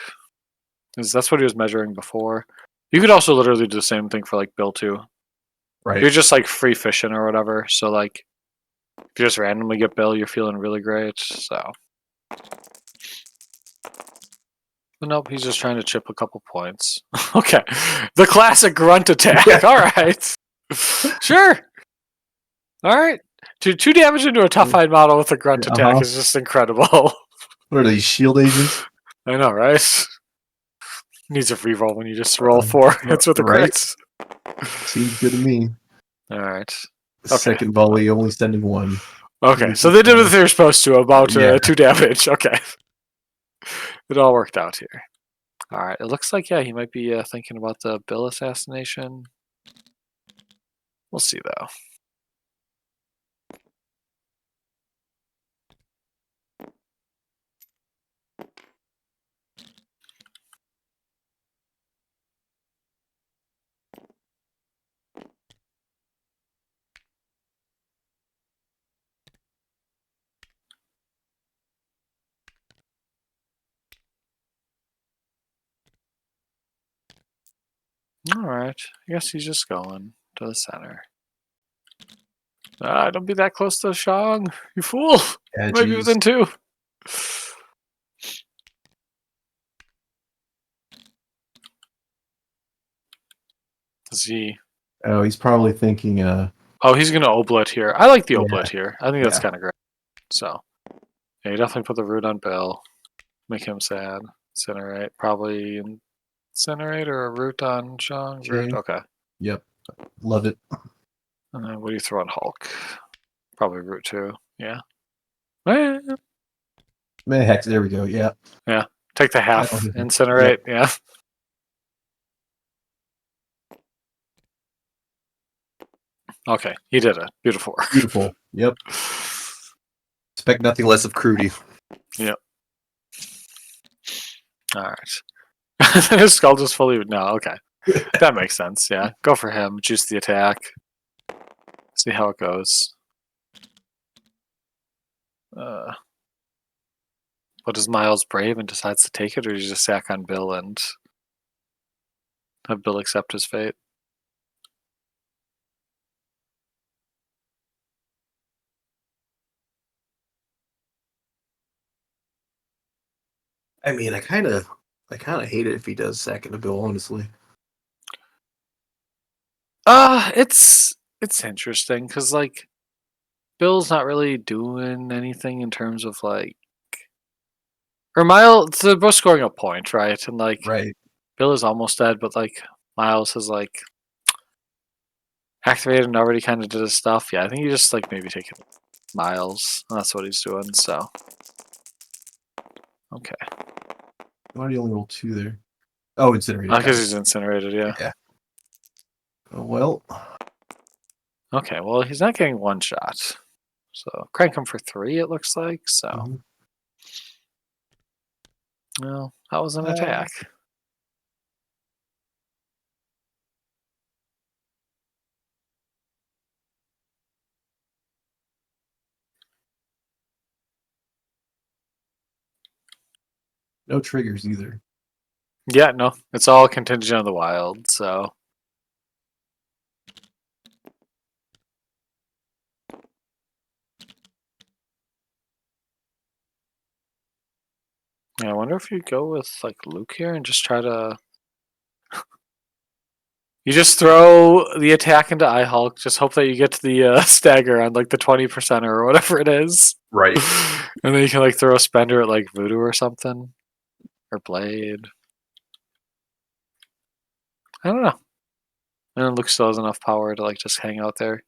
Because that's what he was measuring before. You could also literally do the same thing for like Bill too. Right. You're just like free fishing or whatever. So like if you just randomly get Bill, you're feeling really great. So but nope, he's just trying to chip a couple points. Okay. The classic grunt attack. All right. Sure. All right. Dude, 2 damage into a tough hide model with a grunt attack Uh-huh. is just incredible. What are these shield agents? I know, right? Needs a reroll when you just roll 4 hits with a right. crit. Seems good to me. Alright. Okay. Second volley, only sending 1. Okay, so they did what they were supposed to, about Yeah. 2 damage. Okay. It all worked out here. Alright, it looks like, yeah, he might be thinking about the Bill assassination. We'll see, though. Alright, I guess he's just going to the center. Don't be that close to Shang, you fool! Yeah, Might be jeez. within 2. Is he? Oh, he's probably thinking, Oh, he's gonna oblit here. I like the Yeah. oblit here. I think that's Yeah. kind of great. So, yeah, you definitely put the root on Bill. Make him sad. Incinerate. Probably incinerate or a root on Shang. Root. Okay. Yep. Love it. And then what do you throw on Hulk? Probably root too. Yeah. Eh, Heck, there we go. Yeah. take the half. don't think- Incinerate. Yeah. Okay, he did it. Beautiful work. Beautiful. Yep. Expect nothing less of Crudy. All right. His skull just fully. No, okay. That makes sense. Yeah. Go for him. Juice the attack. See how it goes. But is Miles brave and decides to take it, or does he just sack on Bill and have Bill accept his fate? I mean, I kind of hate it if he does sack into Bill, honestly. It's interesting because like Bill's not really doing anything in terms of like, or Miles. They're both scoring a point, right? And like Right. Bill is almost dead, but like Miles has like activated and already kind of did his stuff. Yeah, I think you just like maybe take Miles. That's what he's doing. So okay, Why do you only roll 2 there? Oh, incinerated. because he's incinerated. Yeah. Oh, well. Okay, well, he's not getting one shot. So crank him for 3, it looks like. So, Mhm. well, that was an attack. No triggers either. Yeah, no, it's all contingent on the wild. So, yeah, I wonder if you go with like Luke here and just try to. You just throw the attack into iHulk. Just hope that you get to the stagger on like the 20% or whatever it is. Right. And then you can like throw a spender at like Voodoo or something. Or Blade. I don't know. And then Luke still has enough power to like just hang out there.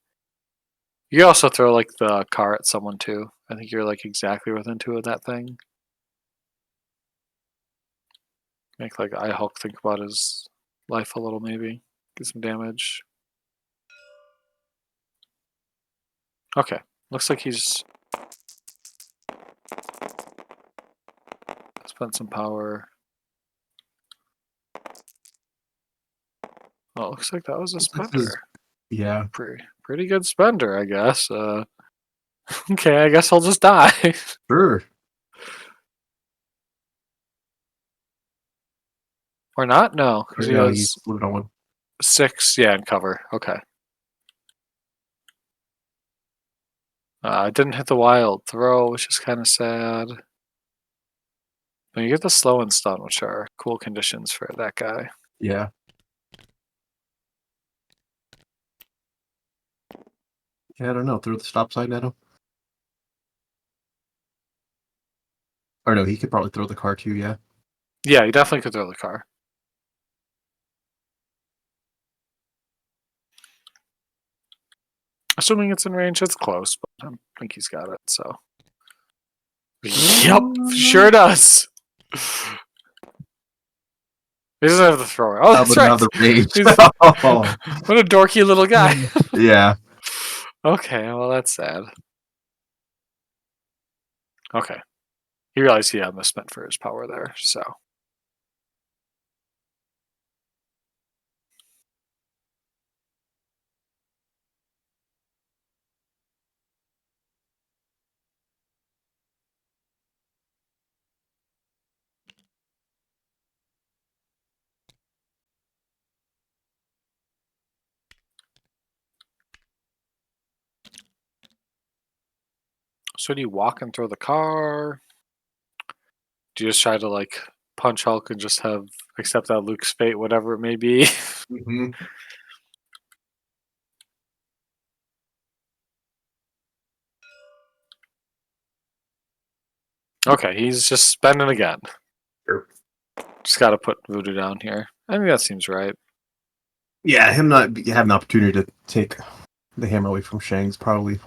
You can also throw like the car at someone too. I think you're like exactly within 2 of that thing. Make like iHulk think about his life a little maybe. Get some damage. Okay. Looks like he's spent some power. Oh, it looks like that was a This is- spender. Yeah. Pretty good spender, I guess. Okay, I guess I'll just die. Sure. Or not? No, because he No, has he's moving on 1. 6, yeah, in cover. Okay. I didn't hit the wild throw, which is kind of sad. But you get the slow and stun, which are cool conditions for that guy. Yeah. Yeah, I don't know. Throw the stop sign at him. Or no, he could probably throw the car too. Yeah. Yeah, you definitely could throw the car. Assuming it's in range, it's close, but I don't think he's got it, so. Yep, sure does. He doesn't have the thrower. Oh, that's but right. not the range. He's- Oh. What a dorky little guy. Yeah. Okay, well, that's sad. Okay. He realized he had misspent for his power there, so. So do you walk and throw the car? Do you just try to like punch Hulk and just have accept that Luke's fate, whatever it may be? Mm-hmm. Okay, he's just spending again. Sure. Just got to put Voodoo down here. I think that seems right. Yeah, him not having the opportunity to take the hammer away from Shang's probably.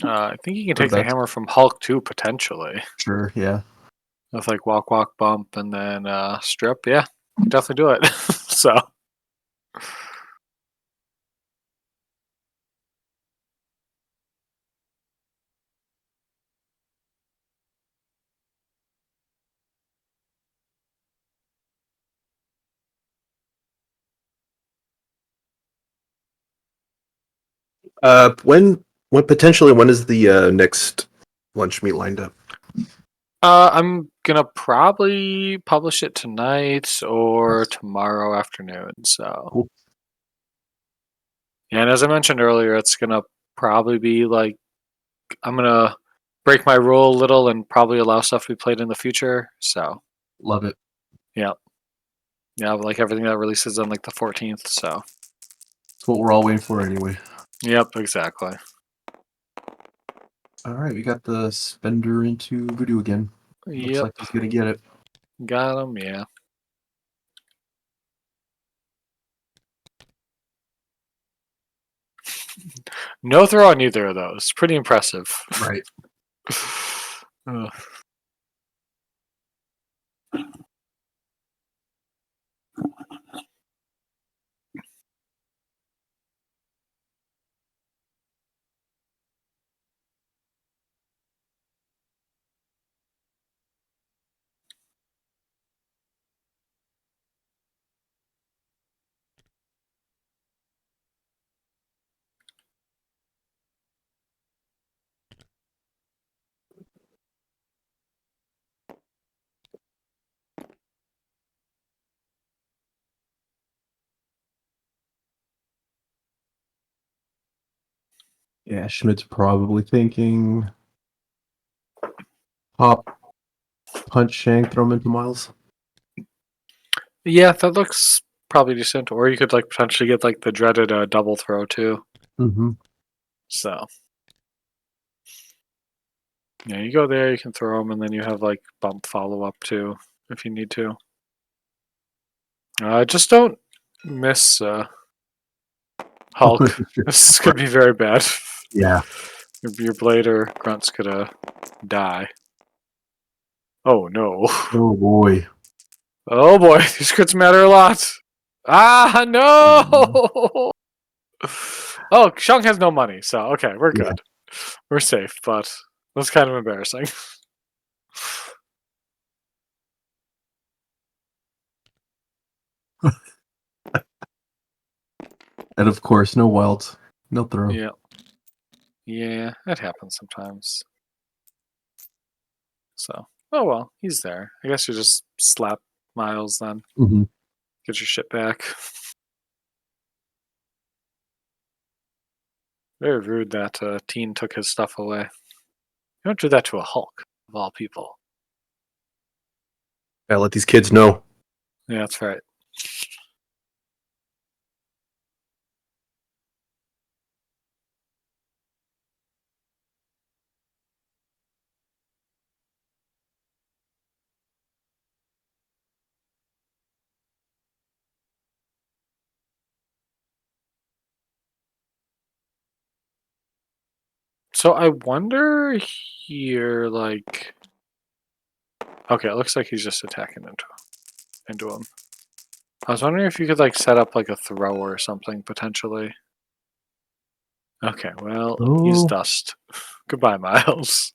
I think you can For take the best. hammer from Hulk too, potentially. Sure. Yeah. With like walk, walk, bump, and then strip. Yeah, you can definitely do it. So. When is the next lunch meet lined up? I'm gonna probably publish it tonight or tomorrow afternoon. So, Cool. yeah, and as I mentioned earlier, it's gonna probably be like I'm gonna break my rule a little and probably allow stuff to be played in the future. So, Love it. yeah, like everything that releases on like the 14th. So, It's what we're all waiting for anyway. yep, exactly. All right, we got the spender into Voodoo again. Looks Yep, like he's gonna get it. got him. Yeah. No throw on either of those. Pretty impressive. Right. Ugh. Yeah, Schmidt's probably thinking pop, punch Shang, throw him into Miles. Yeah, that looks probably decent. Or you could like potentially get like the dreaded double throw too. Mm-hmm. So yeah, you go there, you can throw them, and then you have like bump follow up too if you need to. Just don't miss Hulk. This could be very bad. Yeah. Your blade or grunts could die. Oh no. Oh boy. Oh boy, these crits matter a lot. Ah no. Oh, Shang has no money, so okay, we're Yeah. good. We're safe, but that's kind of embarrassing. And of course, no wilds, no throw. Yeah. Yeah, it happens sometimes. So, oh well, he's there. I guess you just slap Miles then. Mm-hmm. Get your shit back. Very rude that Teen took his stuff away. You don't do that to a Hulk, of all people. I let these kids know. Yeah, that's right. So I wonder here, like... Okay, it looks like he's just attacking into him. I was wondering if you could, like, set up, like, a throw or something, potentially. Okay, well, he's Oh. dust. Goodbye, Miles.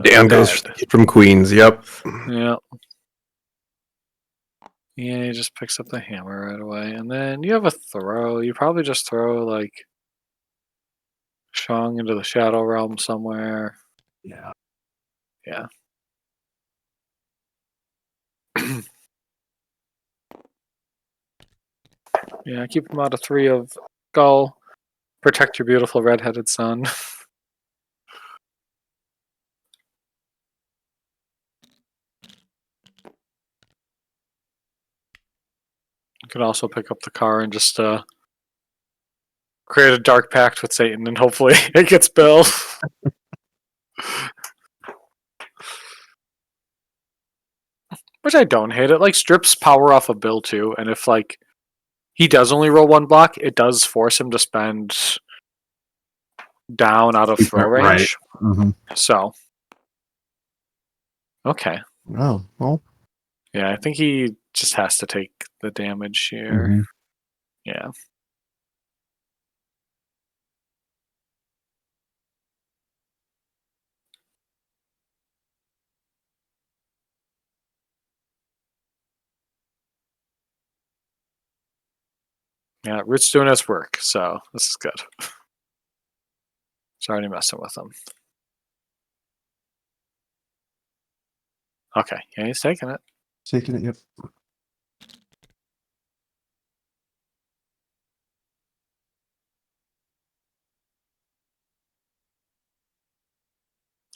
Down goes Bad. from Queens. Yep. Yeah. Yeah, he just picks up the hammer right away. And then you have a throw. You probably just throw, like, Shang into the Shadow Realm somewhere. Yeah. Yeah. Yeah, keep him out of 3 of Skull. Protect your beautiful red-headed son. You could also pick up the car and just create a dark pact with Satan, and hopefully it gets Bill. Which I don't hate. It like strips power off of Bill too, and if like he does only roll 1 block, it does force him to spend down out of throw Right. range. Mm-hmm. So okay. Oh, well. Yeah, I think he just has to take the damage here. Mm-hmm. Yeah. Yeah, Root's doing his work, so this is good. It's already messing with him. Okay, yeah, he's taking it. Taking it, yep.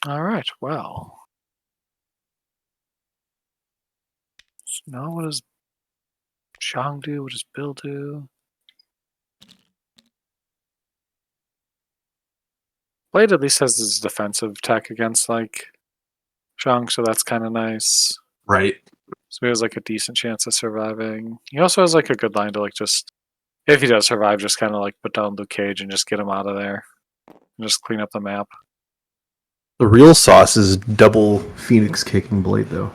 All right, well. So now what does Shang do? What does Bill do? Blade at least has his defensive tech against like Shang, so that's kind of nice. Right. So he has like a decent chance of surviving. He also has like a good line to like just, if he does survive, just kind of like put down Luke Cage and just get him out of there. And just clean up the map. The real sauce is double Phoenix kicking blade, though.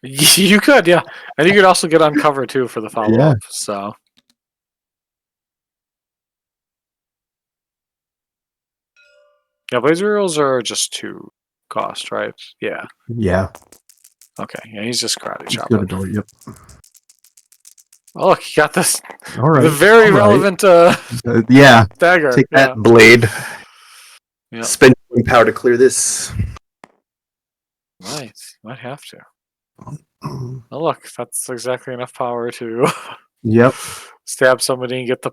You could, yeah. And you could also get on cover too for the follow-up, so. Yeah, Blazer Reels are just 2 cost, right? Yeah. Yeah. Okay, yeah, he's just karate Good chopping. ability, yep. Oh, look, he got this. All right. The very relevant yeah. dagger. Take yeah. that. Blade. Yeah. Spend power to clear this. Might have to. Oh, look, that's exactly enough power to Yep. stab somebody and get the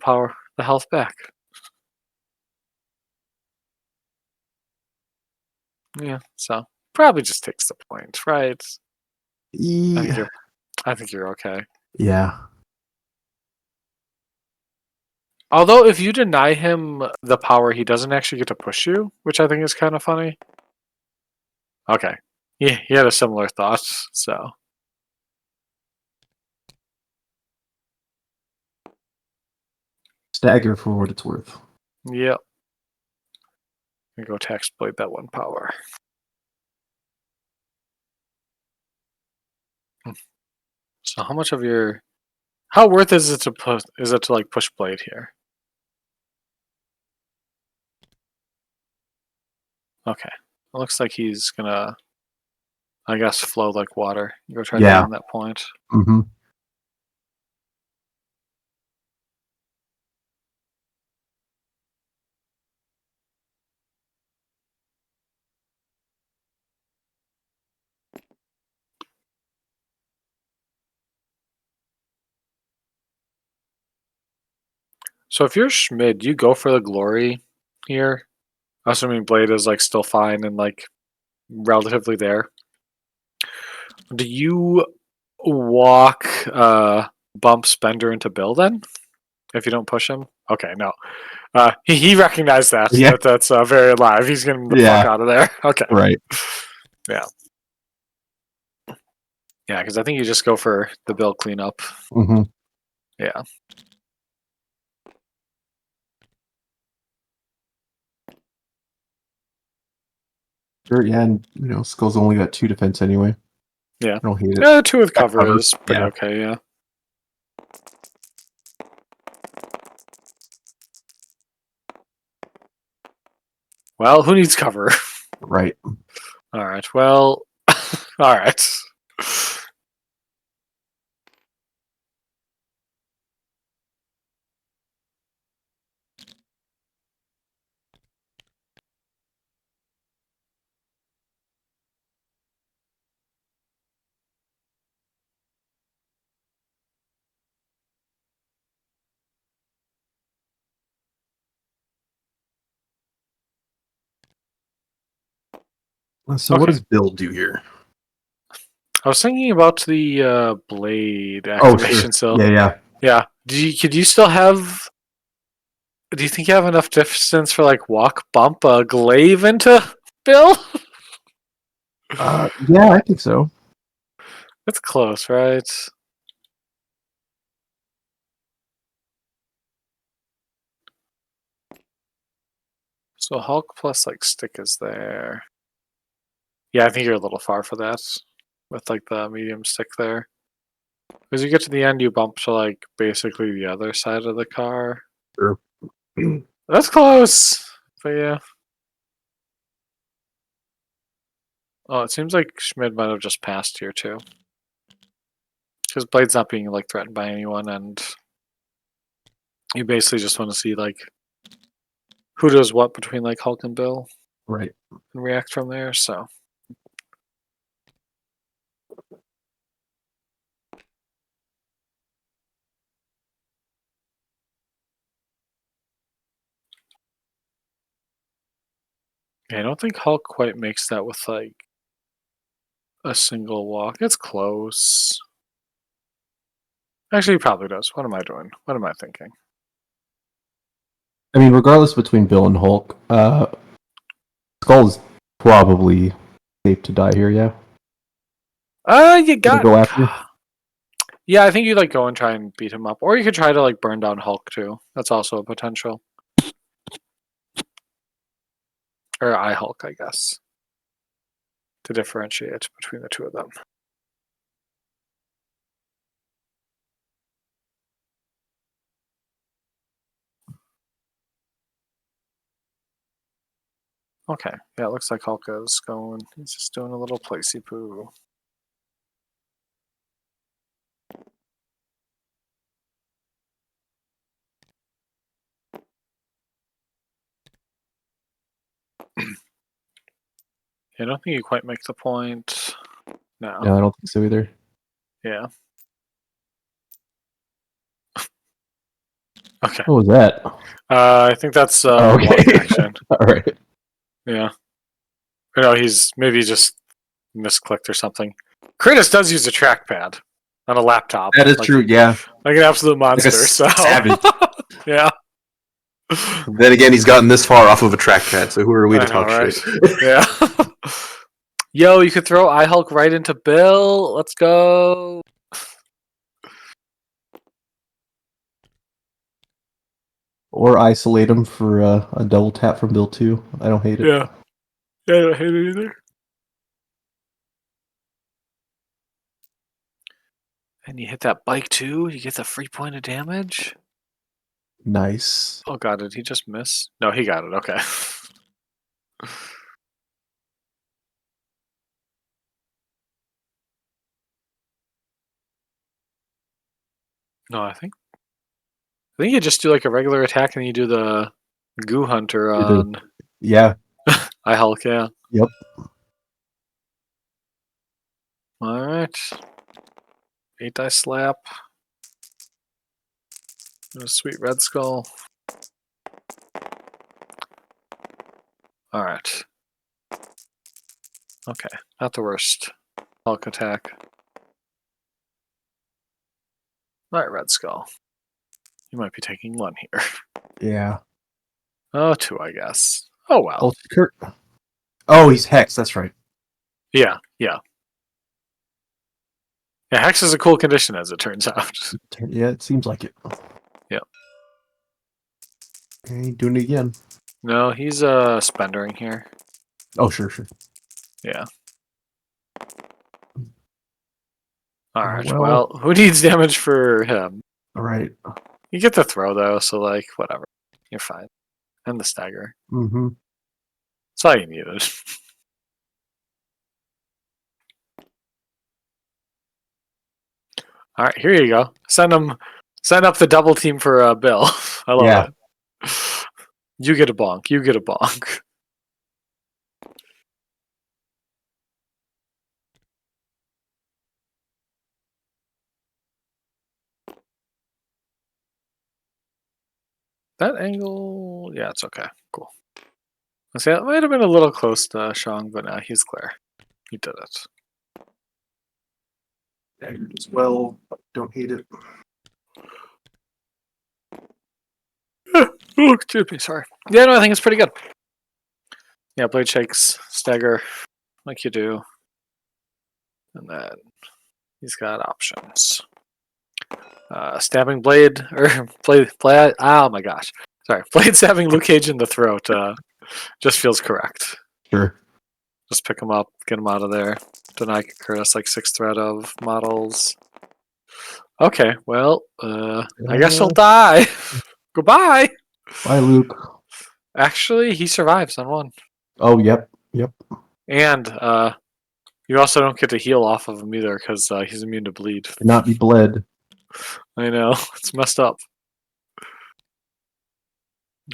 health back. Yeah, so probably just takes the point, right? Yeah. I think you're okay. Yeah. Although, if you deny him the power, he doesn't actually get to push you, which I think is kind of funny. Okay. Yeah, he had a similar thought, so. Stagger for what it's worth. Yep. I'm gonna go tax blade that 1 power. So how much of your... How worth is it to like push blade here? Okay. It looks like he's gonna, I guess, flow like water. You go try to Yeah. find that point. Mm-hmm. So if you're Schmid, you go for the glory here. Assuming blade is like still fine and like relatively there. Do you walk bump Spender into Bill then? If you don't push him? Okay, no. He recognized that. Yeah. That's very alive. He's getting the fuck out of there. Okay. Right. Yeah. Yeah, because I think you just go for the Bill cleanup. Mm-hmm. Yeah. Sure, yeah, and Skull's only got 2 defense anyway. Yeah. I don't hate it. 2 with cover cover, is pretty yeah. okay, yeah. Well, who needs cover? Right. Alright, well... Alright. So what Okay. does Bill do here? I was thinking about the blade Oh, sure. activation still. Yeah. Yeah. Could you still have... Do you think you have enough distance for, like, walk, bump, glaive into Bill? Yeah, I think so. That's close, right? So Hulk plus, like, stick is there. Yeah, I think you're a little far for that. With, like, the medium stick there. As you get to the end, you bump to, like, basically the other side of the car. Sure. That's close! But yeah. Oh, it seems like Schmid might have just passed here, too. Because Blade's not being, like, threatened by anyone, and... You basically just want to see, like... Who does what between, like, Hulk and Bill. Right. And react from there, so... Yeah, I don't think Hulk quite makes that with, like, a single walk. It's close. Actually, he probably does. What am I doing? What am I thinking? I mean, regardless between Bill and Hulk, Skull's probably safe to die here, yeah? You got... Go after? Yeah, I think you, like, go and try and beat him up. Or you could try to, like, burn down Hulk, too. That's also a potential. Or I-Hulk, I guess. To differentiate between the two of them. Okay, yeah, it looks like Hulk is going. He's just doing a little placey poo. I don't think you quite make the point. No. No, I don't think so either. Yeah. Okay. What was that? I think that's Okay. one action. Alright. Yeah. Or no, he's maybe just misclicked or something. Kurtis does use a trackpad on a laptop. That is like, true, yeah. Like an absolute monster. So savage. yeah. Then again, he's gotten this far off of a trackpad, so who are we to I know, talk right? shit? Yeah. Yo, you could throw I-Hulk right into Bill. Let's go. Or isolate him for a double tap from Bill 2. I don't hate it. Yeah. Yeah, I don't hate it either. And you hit that bike too. You get the free point of damage. Nice. Oh god, did he just miss? No, he got it. Okay. No, I think you just do like a regular attack and you do the goo hunter on Yeah. I-Hulk, yeah. Yep. Alright. 8 die slap. And a sweet red skull. Alright. Okay, not the worst Hulk attack. Alright, red skull. You might be taking 1 here. Yeah. Oh, 2, I guess. Oh well. Oh, Kurt. Oh, he's Hex. That's right. Yeah. Yeah, Hex is a cool condition, as it turns out. Yeah, it seems like it. Yep. Okay, doing it again. No, he's spendering here. Oh, sure. Yeah. Alright, Well- well, who needs damage for him? All right. You get the throw, though, so, like, whatever. You're fine. And the stagger. Mm-hmm. That's all you needed. Alright, here you go. Send up the double team for Bill. I love it. You get a bonk. You get a bonk. That angle, yeah, it's okay. Cool. Let's see, that might have been a little close to Shang, but he's clear. He did it. Staggered as well. Don't hate it. Oh, excuse me, sorry. Yeah, no, I think it's pretty good. Yeah, blade shakes, stagger, like you do. And then he's got options. Stabbing blade, or blade, oh my gosh. Sorry, blade stabbing Luke Cage in the throat just feels correct. Sure. Just pick him up, get him out of there. Deny Kurtis like 6 threat of models. Okay, well, I guess he'll die. Goodbye. Bye, Luke. Actually, he survives on 1. Oh, yep. And you also don't get to heal off of him either because he's immune to bleed. Cannot be bled. I know, it's messed up.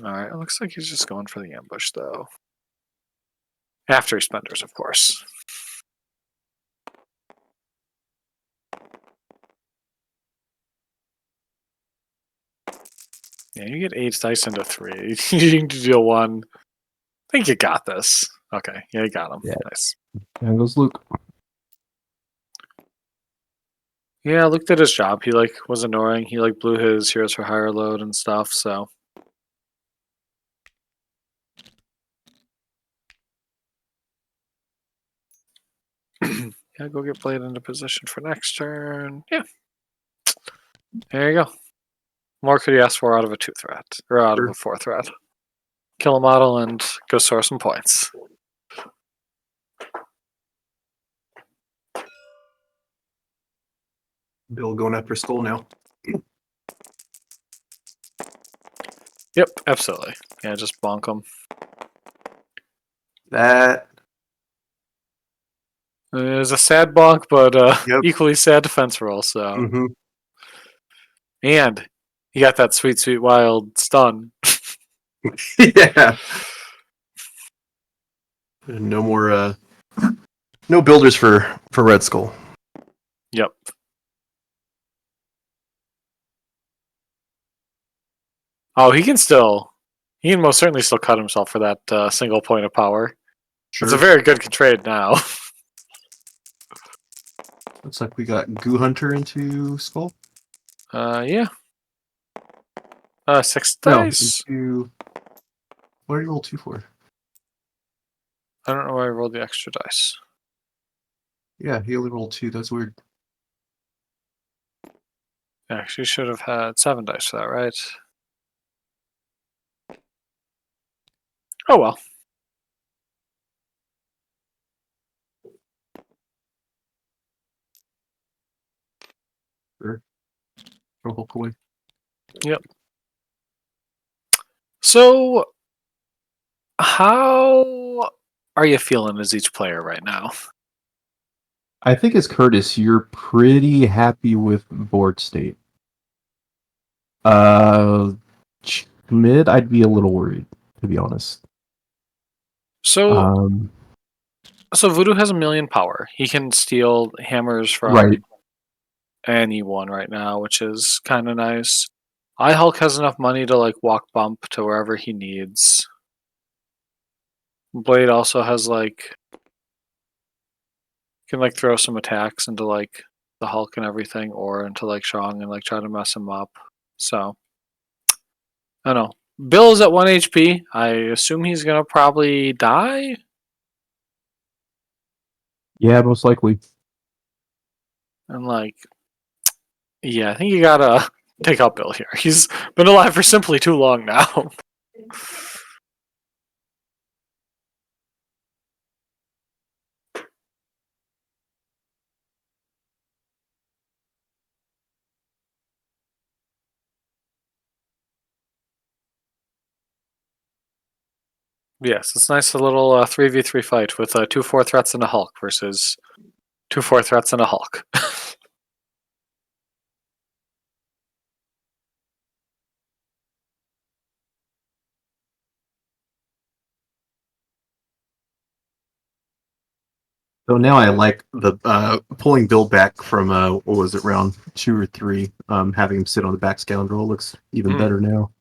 Alright, it looks like he's just going for the ambush though. After he spenders, of course. Yeah, you get 8 dice into 3. You need to deal 1. I think you got this. Okay, yeah, you got him. Yeah. Nice. There goes Luke. Yeah, Luke did his job. He was annoying. He blew his heroes for higher load and stuff, so. Yeah, go get Blade into position for next turn. Yeah. There you go. More could you ask for out of a 2 threat? Or out of a 4 threat. Kill a model and go score some points. Bill going after Skull now. Yep, absolutely. Yeah, just bonk them. That It was a sad bonk, but Yep. equally sad defense roll, so. mm-hmm. And he got that sweet, sweet, wild stun. Yeah. No more no builders for Red Skull. Yep. Oh, he can most certainly still cut himself for that single point of power. Sure. It's a very good trade now. Looks like we got Goo Hunter into Skull. Yeah. 6 No, dice? into... What did you roll 2 for? I don't know why I rolled the extra dice. Yeah, he only rolled 2. That's weird. Actually, should have had 7 dice for that, right? Oh well. Sure. Throw Hulk away. So, how are you feeling as each player right now? I think as Kurtis, you're pretty happy with board state. Schmid, I'd be a little worried, to be honest. So, so Voodoo has 1,000,000 power. He can steal hammers from Right. anyone right now, which is kind of nice. Hulk has enough money to walk bump to wherever he needs. Blade also has can throw some attacks into the Hulk and everything, or into Shang and try to mess him up. So I don't know. Bill is at 1 HP. I assume he's gonna probably die. Yeah, most likely. And yeah, I think you gotta take out Bill here. He's been alive for simply too long now. Yes, it's a nice little 3v3 fight with 2 4 threats and a Hulk versus 2 4 threats and a Hulk. So now I like the pulling Bill back from what was it, round 2 or 3? Having him sit on the back scoundrel looks even better now.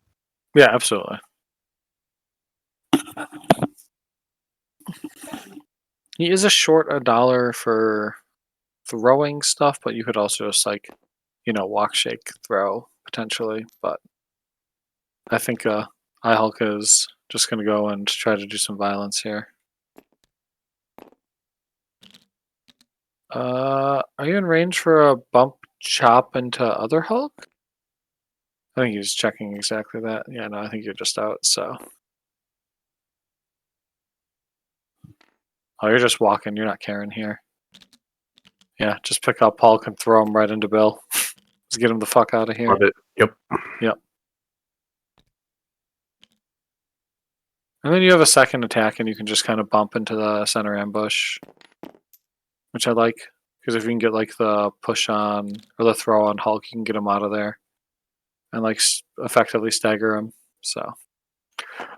Yeah, absolutely. He is a short $1 for throwing stuff, but you could also just like, walk, shake, throw potentially. But I think iHulk is just gonna go and try to do some violence here. Are you in range for a bump chop into other Hulk? I think he's checking exactly that. Yeah, no, I think you're just out, so. Oh, you're just walking, you're not caring here. Yeah, just pick up Hulk and throw him right into Bill. Let's get him the fuck out of here. Love it. Yep. Yep. And then you have a second attack and you can just kind of bump into the center ambush, which I like. Because if you can get like the push on, or the throw on Hulk, you can get him out of there. And like effectively stagger him, so.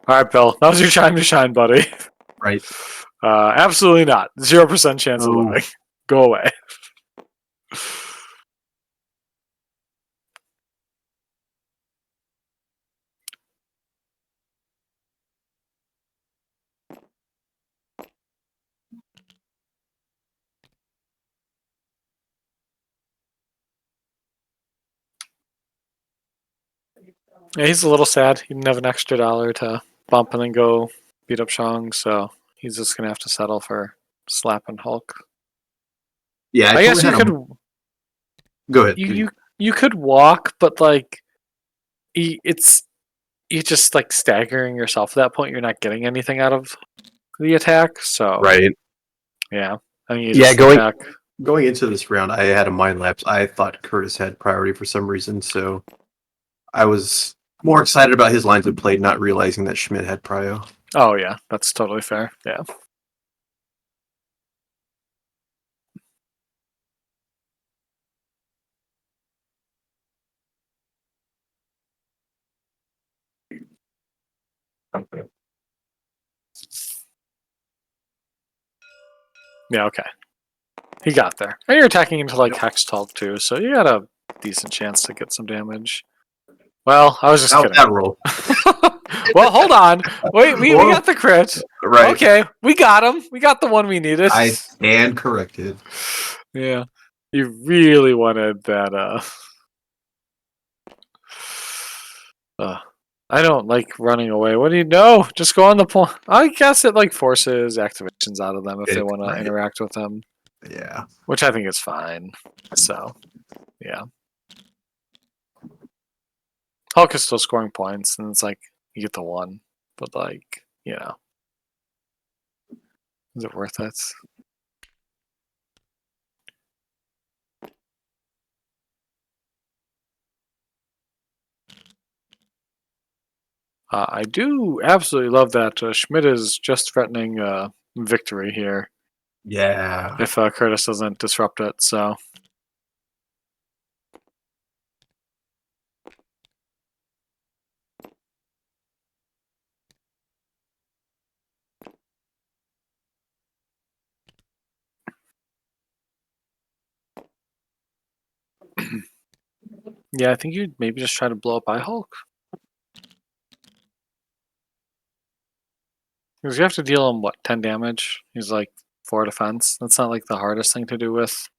Alright, Bill, now's your time to shine, buddy. Right. Absolutely not. 0% chance of living. Go away. Yeah, he's a little sad. He didn't have an extra $1 to bump and then go beat up Shang, so he's just gonna have to settle for slapping Hulk. Yeah, I guess you could. Go ahead. You could walk, but like, you're just like staggering yourself. At that point, you're not getting anything out of the attack. So Right. yeah, I mean, going into this round, I had a mind lapse. I thought Kurtis had priority for some reason, so I was more excited about his lines of play, not realizing that Schmid had prio. Oh yeah, that's totally fair. Yeah. Yeah, okay. He got there. And you're attacking into like Hex Hulk too, so you got a decent chance to get some damage. Well, I was just How's kidding. that roll? Well, hold on. Wait, we got the crit. Right. Okay, we got him. We got the one we needed. I stand corrected. Yeah. You really wanted that, I don't like running away. What do you know? Just go on the point. I guess it like forces activations out of them if they want to interact with them. Yeah. Which I think is fine. So, yeah. Hulk is still scoring points, and it's like you get the one, but like, is it worth it? I do absolutely love that Schmid is just threatening victory here. Yeah. If Kurtis doesn't disrupt it, so. Yeah, I think you'd maybe just try to blow up iHulk. Because you have to deal him, what, 10 damage? He's like 4 defense. That's not like the hardest thing to do with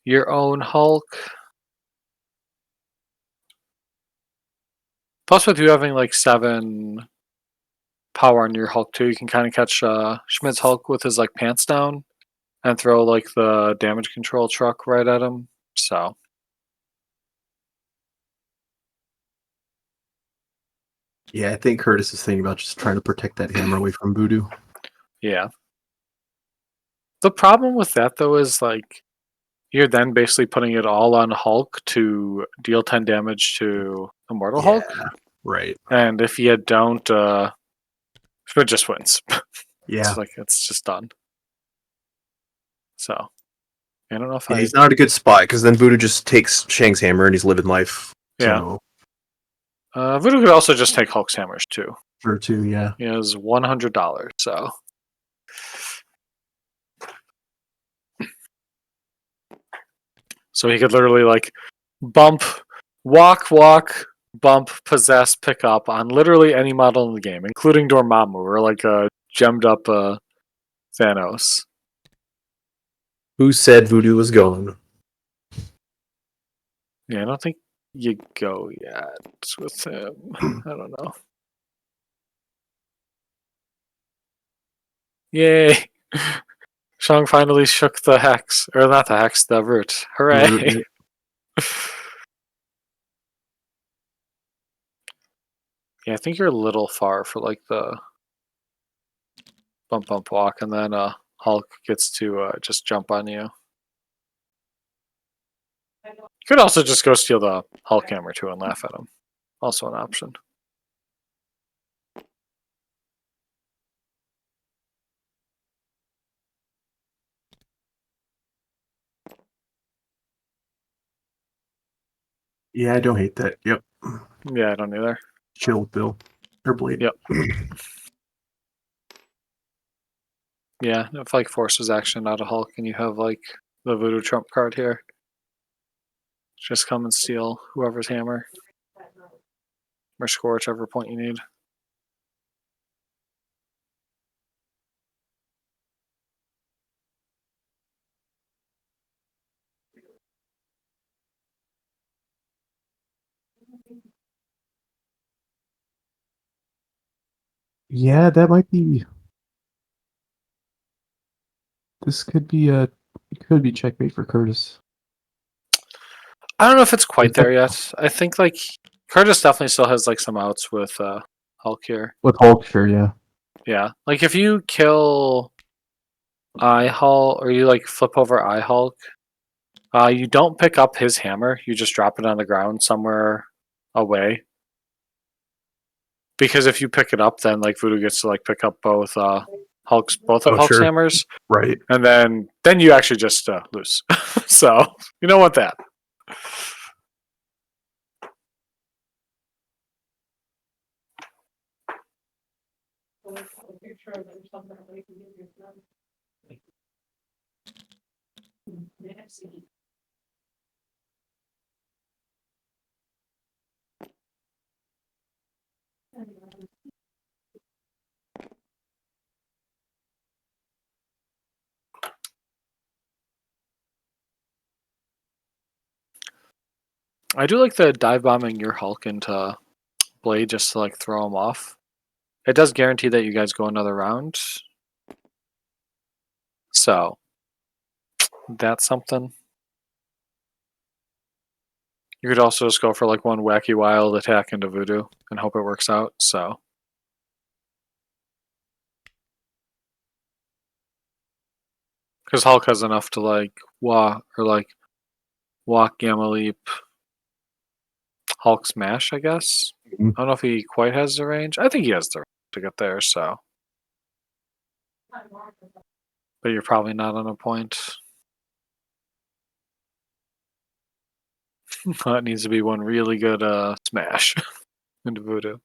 your own Hulk. Plus with you having like 7 power on your Hulk too, you can kind of catch Schmidt's Hulk with his like pants down and throw like the damage control truck right at him. So. Yeah, I think Kurtis is thinking about just trying to protect that hammer away from Voodoo. Yeah. The problem with that though is like you're then basically putting it all on Hulk to deal 10 damage to Immortal Hulk. Right. And if you don't Schmid just wins. Yeah. It's just done. So I don't know if Yeah, he's not in a good spot because then Voodoo just takes Shang's hammer and he's living life. Yeah. So, Voodoo could also just take Hulk's hammers too. sure too, yeah. He has $100, so he could literally like bump, walk, bump, possess, pick up on literally any model in the game, including Dormammu or like a gemmed up Thanos. Who said Voodoo was going? Yeah, I don't think you go yet with him. I don't know. Yay! Shang finally shook the hex, or not the hex, the root. Hooray! Yeah, I think you're a little far for like the bump walk, and then Hulk gets to just jump on you. Could also just go steal the Hulk hammer too and laugh at him. Also an option. Yeah, I don't hate that. Yep. Yeah, I don't either. Chill, Bill. Or Blade. Yep. Yeah, if like forces action out of Hulk and you have like the Voodoo trump card here, just come and steal whoever's hammer. Or score whichever point you need. Yeah, that might be. This could be a. It could be checkmate for Kurtis. I don't know if it's quite there yet. I think like Kurtis definitely still has like some outs with Hulk here. With Hulk, sure, yeah. Yeah. Like if you kill I Hulk or you like flip over I Hulk, you don't pick up his hammer, you just drop it on the ground somewhere away. Because if you pick it up, then like Voodoo gets to like pick up both Hulk's sure. hammers, Right. and then you actually just lose. So you don't want that. I do like the dive bombing your Hulk into Blade just to like throw him off. It does guarantee that you guys go another round. So that's something. You could also just go for like one wacky wild attack into Voodoo and hope it works out. So because Hulk has enough to like walk Gamma Leap, Hulk Smash, I guess. Mhm. I don't know if he quite has the range. I think he has the range to get there, so. But you're probably not on a point. That needs to be one really good smash into Voodoo.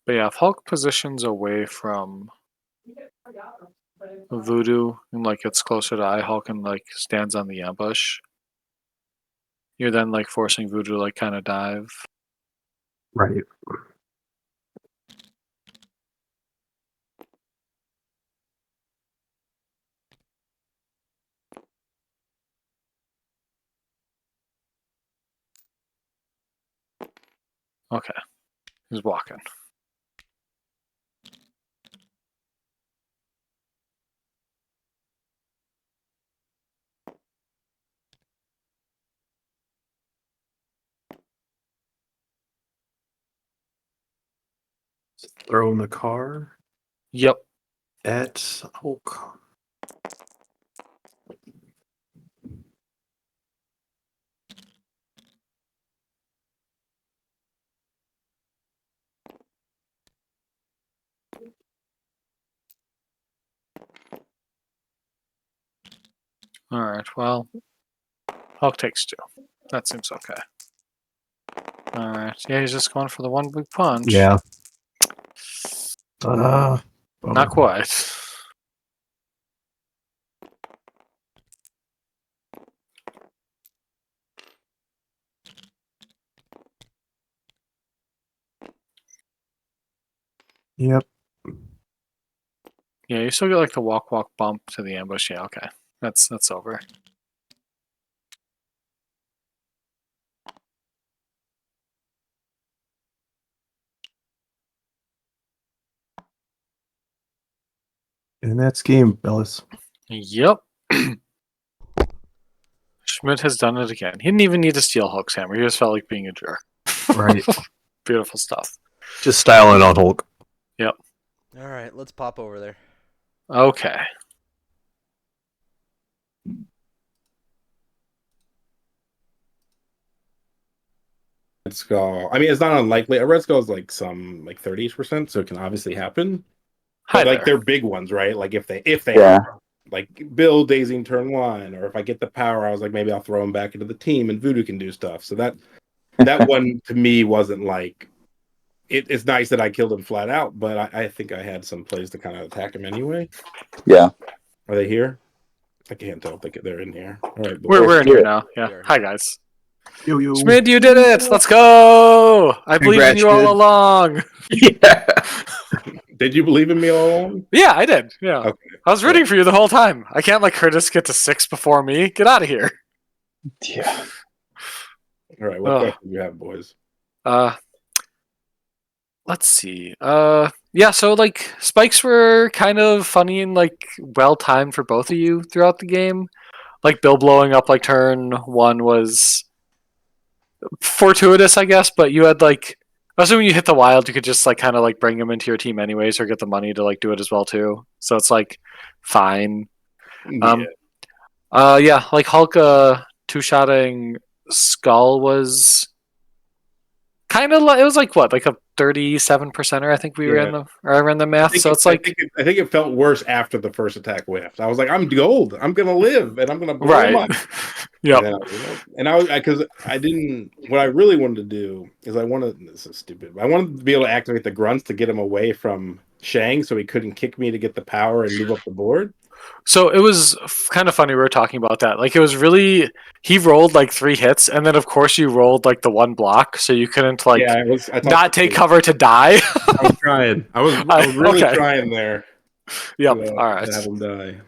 But yeah, if Hulk positions away from Voodoo and like gets closer to Hulk and like stands on the ambush, you're then like forcing Voodoo to like kind of dive. Right. Okay, he's walking. Throw in the car Yep. at Hulk. Alright, well, Hulk takes 2. That seems okay. Alright, yeah, he's just going for the one big punch. Yeah. Not quite. Yep. Yeah, you still get like the walk bump to the ambush. Yeah, okay. That's over. And that's game, Bellis. Yep. Schmid has done it again. He didn't even need to steal Hulk's hammer. He just felt like being a jerk. Right. Beautiful stuff. Just styling on Hulk. Yep. All right, let's pop over there. Okay. Red Skull. I mean, it's not unlikely. A Red Skull is like some like 30%, so it can obviously happen. Hi But, like there. they're big ones, right? Like if they Yeah. are. Like Bill dazing turn 1, or if I get the power, I was like maybe I'll throw him back into the team and Voodoo can do stuff. So that one to me wasn't like it's nice that I killed him flat out, but I think I had some plays to kind of attack him anyway. Yeah. Are they here? I can't tell if they're in here. All right, We're in here here. now. Yeah. We are Hi here. guys. Yo. Schmid, you did it! Let's go! I believe in Congrats, you all Schmid. along. Yeah. Did you believe in me all along? Yeah, I did. Yeah. Okay. I was rooting for you the whole time. I can't let Kurtis get to 6 before me. Get out of here. Yeah. All right, what Ugh. questions do you have, boys? Let's see. Yeah, so like spikes were kind of funny and like well timed for both of you throughout the game. Like Bill blowing up like turn 1 was fortuitous, I guess, but you had like also when you hit the wild, you could just like kind of like bring him into your team anyways or get the money to like do it as well too. So it's like fine. Yeah, like Hulk two-shotting Skull was kind of like it was like what, like a 37%er. I think we ran the I ran the math. So it's like I think it felt worse after the first attack whiffed. I was like, I'm gold. I'm gonna live, and I'm gonna blow him right. up. Yep. And I was because I didn't. What I really wanted to do is I wanted. This is stupid. I wanted to be able to activate the grunts to get him away from Shang, so he couldn't kick me to get the power and move up the board. So it was kind of funny we were talking about that. Like it was really he rolled like 3 hits, and then of course you rolled like the 1 block, so you couldn't like I thought not take cover to die. I was trying. I was really Okay. trying there. Yep. To, All right. to have him die.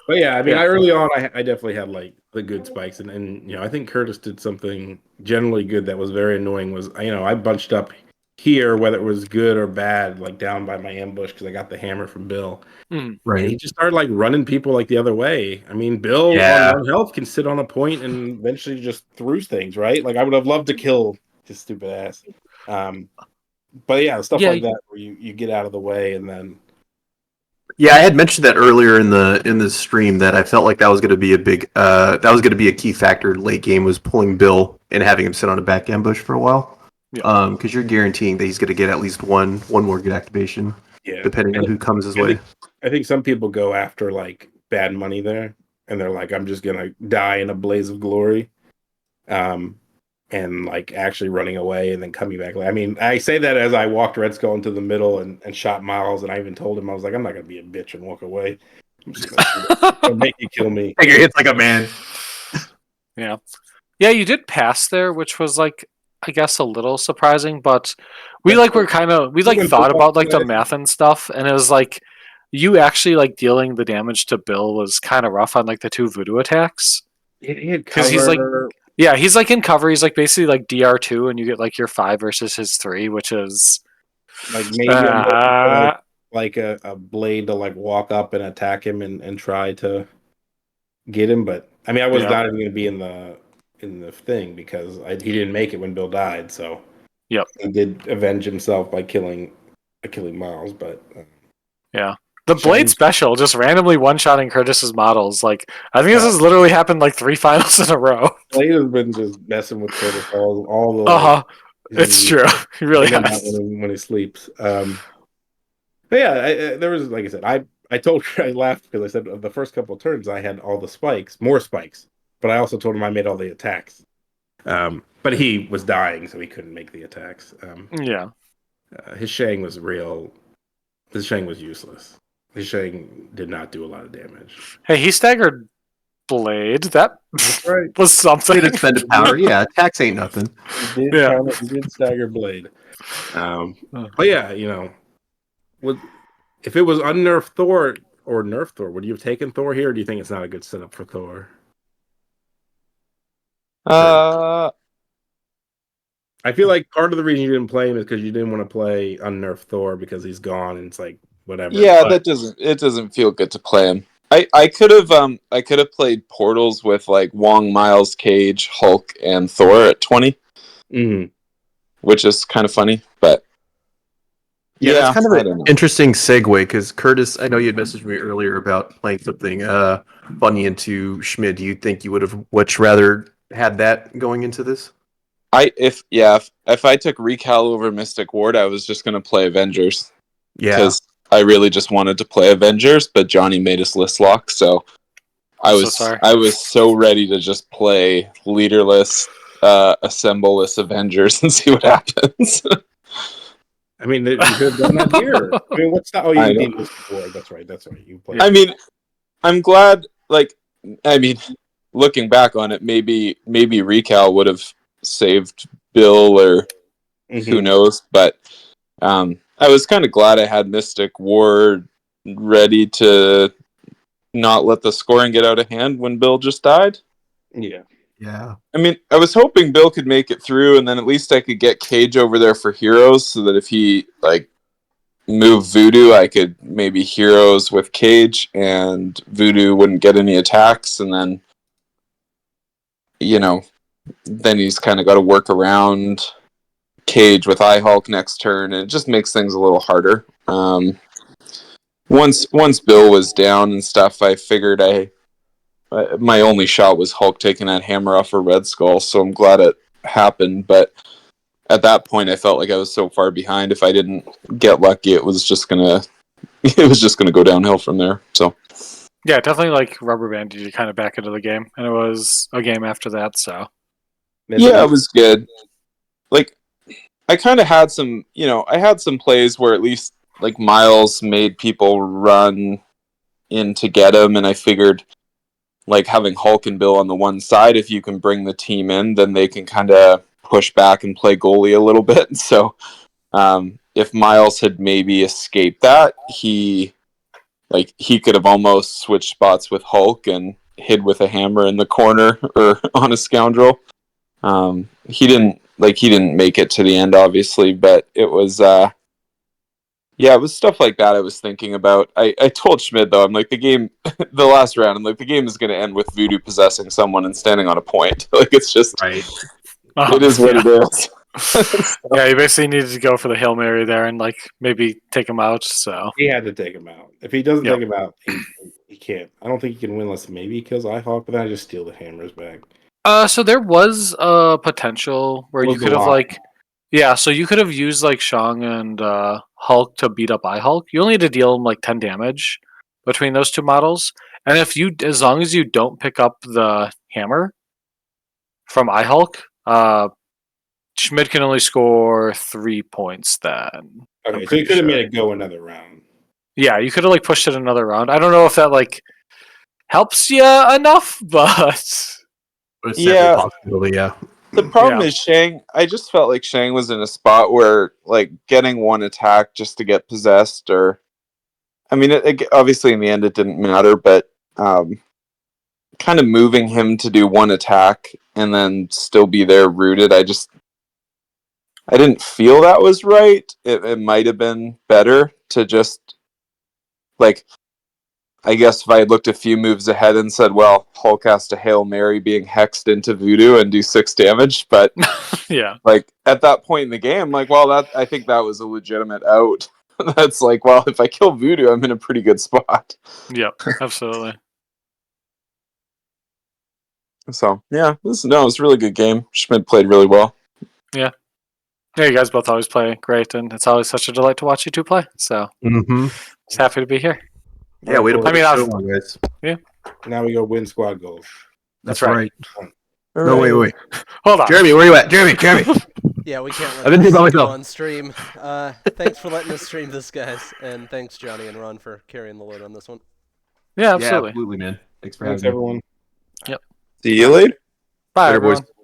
But yeah, I mean, Yeah. early on, I definitely had like the good spikes, and you know, I think Kurtis did something generally good that was very annoying. Was I bunched up here, whether it was good or bad, like down by my ambush because I got the hammer from Bill. And he Right. just started like running people like the other way. I mean, Bill Yeah. on 1 health can sit on a point and eventually just through things, right? Like I would have loved to kill his stupid ass. But yeah, stuff Yeah. like that where you get out of the way and then Yeah, I had mentioned that earlier in the stream that I felt like that was going to be a key factor late game was pulling Bill and having him sit on a back ambush for a while. Yeah. Because you're guaranteeing that he's going to get at least one more good activation, depending on who comes his way. I think some people go after like bad money there, and they're like, "I'm just gonna die in a blaze of glory," and like actually running away and then coming back. I mean, I say that as I walked Red Skull into the middle and shot Miles, and I even told him I was like, "I'm not gonna be a bitch and walk away. I'm just gonna make you kill me." Take your hits like a man. Yeah. Yeah, you did pass there, which was like I guess a little surprising, but we like were kind of we like thought about like the math and stuff, and it was like you actually like dealing the damage to Bill was kind of rough on like the 2 voodoo attacks. Because he's like yeah, he's like in cover. He's like basically like DR2, and you get like your 5 versus his 3, which is like maybe like a blade to like walk up and attack him and try to get him. But I mean, I was not even going to be in the thing because he didn't make it when Bill died. So yep, he did avenge himself by killing Miles. But yeah. The Blade special just randomly one-shotting Kurtis's models. Like I think this has literally happened like 3 finals in a row. Blade has been just messing with Kurtis all the. It's true. He really has. When he sleeps. But yeah, there was like I said, I told her I laughed because I said the first couple of turns I had all the spikes, more spikes, but I also told him I made all the attacks. But he was dying, so he couldn't make the attacks. Yeah. His Shang was real. His Shang was useless. His Shang did not do a lot of damage. Hey, he staggered Blade. That right. was something. Did spend a power. Yeah, attacks ain't nothing. He did Yeah. he did stagger Blade. But yeah, if it was unnerfed Thor or nerfed Thor, would you have taken Thor here, or do you think it's not a good setup for Thor? I feel like part of the reason you didn't play him is because you didn't want to play unnerfed Thor because he's gone and it's like whatever. Yeah, but it doesn't feel good to play him. I could have played Portals with like Wong, Miles, Cage, Hulk, and Thor at 20, which is kind of funny, but yeah, that's kind of I don't know. an interesting segue because Kurtis, I know you had messaged me earlier about playing something funny into Schmid. Do you think you would have much rather had that going into this? If I took Recal over Mystic Ward, I was just gonna play Avengers. Yeah, because I really just wanted to play Avengers, but Johnny made us list lock, so I was so ready to just play leaderless, assembleless Avengers and see what happens. I mean, you could have done that here. I mean, what's that? Oh, you did Mystic Ward. That's right. You played. I mean, I'm glad. Looking back on it, maybe Recal would have saved Bill or who knows, but I was kind of glad I had Mystic Ward ready to not let the scoring get out of hand when Bill just died. Yeah. I mean, I was hoping Bill could make it through, and then at least I could get Cage over there for heroes, so that if he moved Voodoo, I could maybe heroes with Cage, and Voodoo wouldn't get any attacks, and then then he's kind of got to work around Cage with iHulk next turn, and it just makes things a little harder. Once Bill was down and stuff, I figured my only shot was Hulk taking that hammer off of Red Skull, so I'm glad it happened. But at that point, I felt like I was so far behind. If I didn't get lucky, it was just gonna go downhill from there. So yeah, definitely rubber banded you kind of back into the game, and it was a game after that. So yeah, it was good. I kind of had some, I had some plays where at least Miles made people run in to get him, and I figured having Hulk and Bill on the one side, if you can bring the team in, then they can kind of push back and play goalie a little bit. So if Miles had maybe escaped that, he could have almost switched spots with Hulk and hid with a hammer in the corner or on a scoundrel. He didn't make it to the end, obviously, but it was it was stuff like that I was thinking about. I told Schmid, though, I'm like, the game, the last round, I'm like, the game is going to end with Voodoo possessing someone and standing on a point. It's just, right. It is what it is. Yeah, you basically needed to go for the Hail Mary there and maybe take him out. So he had to take him out. If he doesn't take him out, he can't. I don't think he can win unless maybe he kills iHawk, but then I just steal the hammers back. So there was a potential where you could have so you could have used Shang and Hulk to beat up iHulk. You only had to deal him 10 damage between those two models, and as long as you don't pick up the hammer from iHulk, Schmid can only score 3 points then. Okay, so you could have made it go another round. Yeah, you could have pushed it another round. I don't know if that helps you enough, but it's definitely a possibility, yeah. The problem is Shang. I just felt like Shang was in a spot where getting one attack just to get possessed, or I mean, it obviously in the end it didn't matter, but kind of moving him to do one attack and then still be there rooted. I didn't feel that was right. It might have been better to just I guess if I had looked a few moves ahead and said, well, Hulk has to Hail Mary being hexed into Voodoo and do 6 damage, but yeah, at that point in the game, I think that was a legitimate out. That's well, if I kill Voodoo, I'm in a pretty good spot. Yep, absolutely. So yeah, it was a really good game. Schmid played really well. Yeah, you guys both always play great, and it's always such a delight to watch you two play. So just happy to be here. Yeah, way to Alright, put I mean, the I've- show on, guys. Now we go win squad goals. That's right. right. No, wait. Hold on. Jeremy, where you at? Jeremy. Yeah, we can't let I've been this here by go myself. on stream. Thanks for letting us stream this, guys, and thanks Johnny and Ron for carrying the load on this one. Yeah, Yeah, absolutely. absolutely, man. Thanks for Thanks, having me. everyone. See you later. Bye, Later, boys. everyone.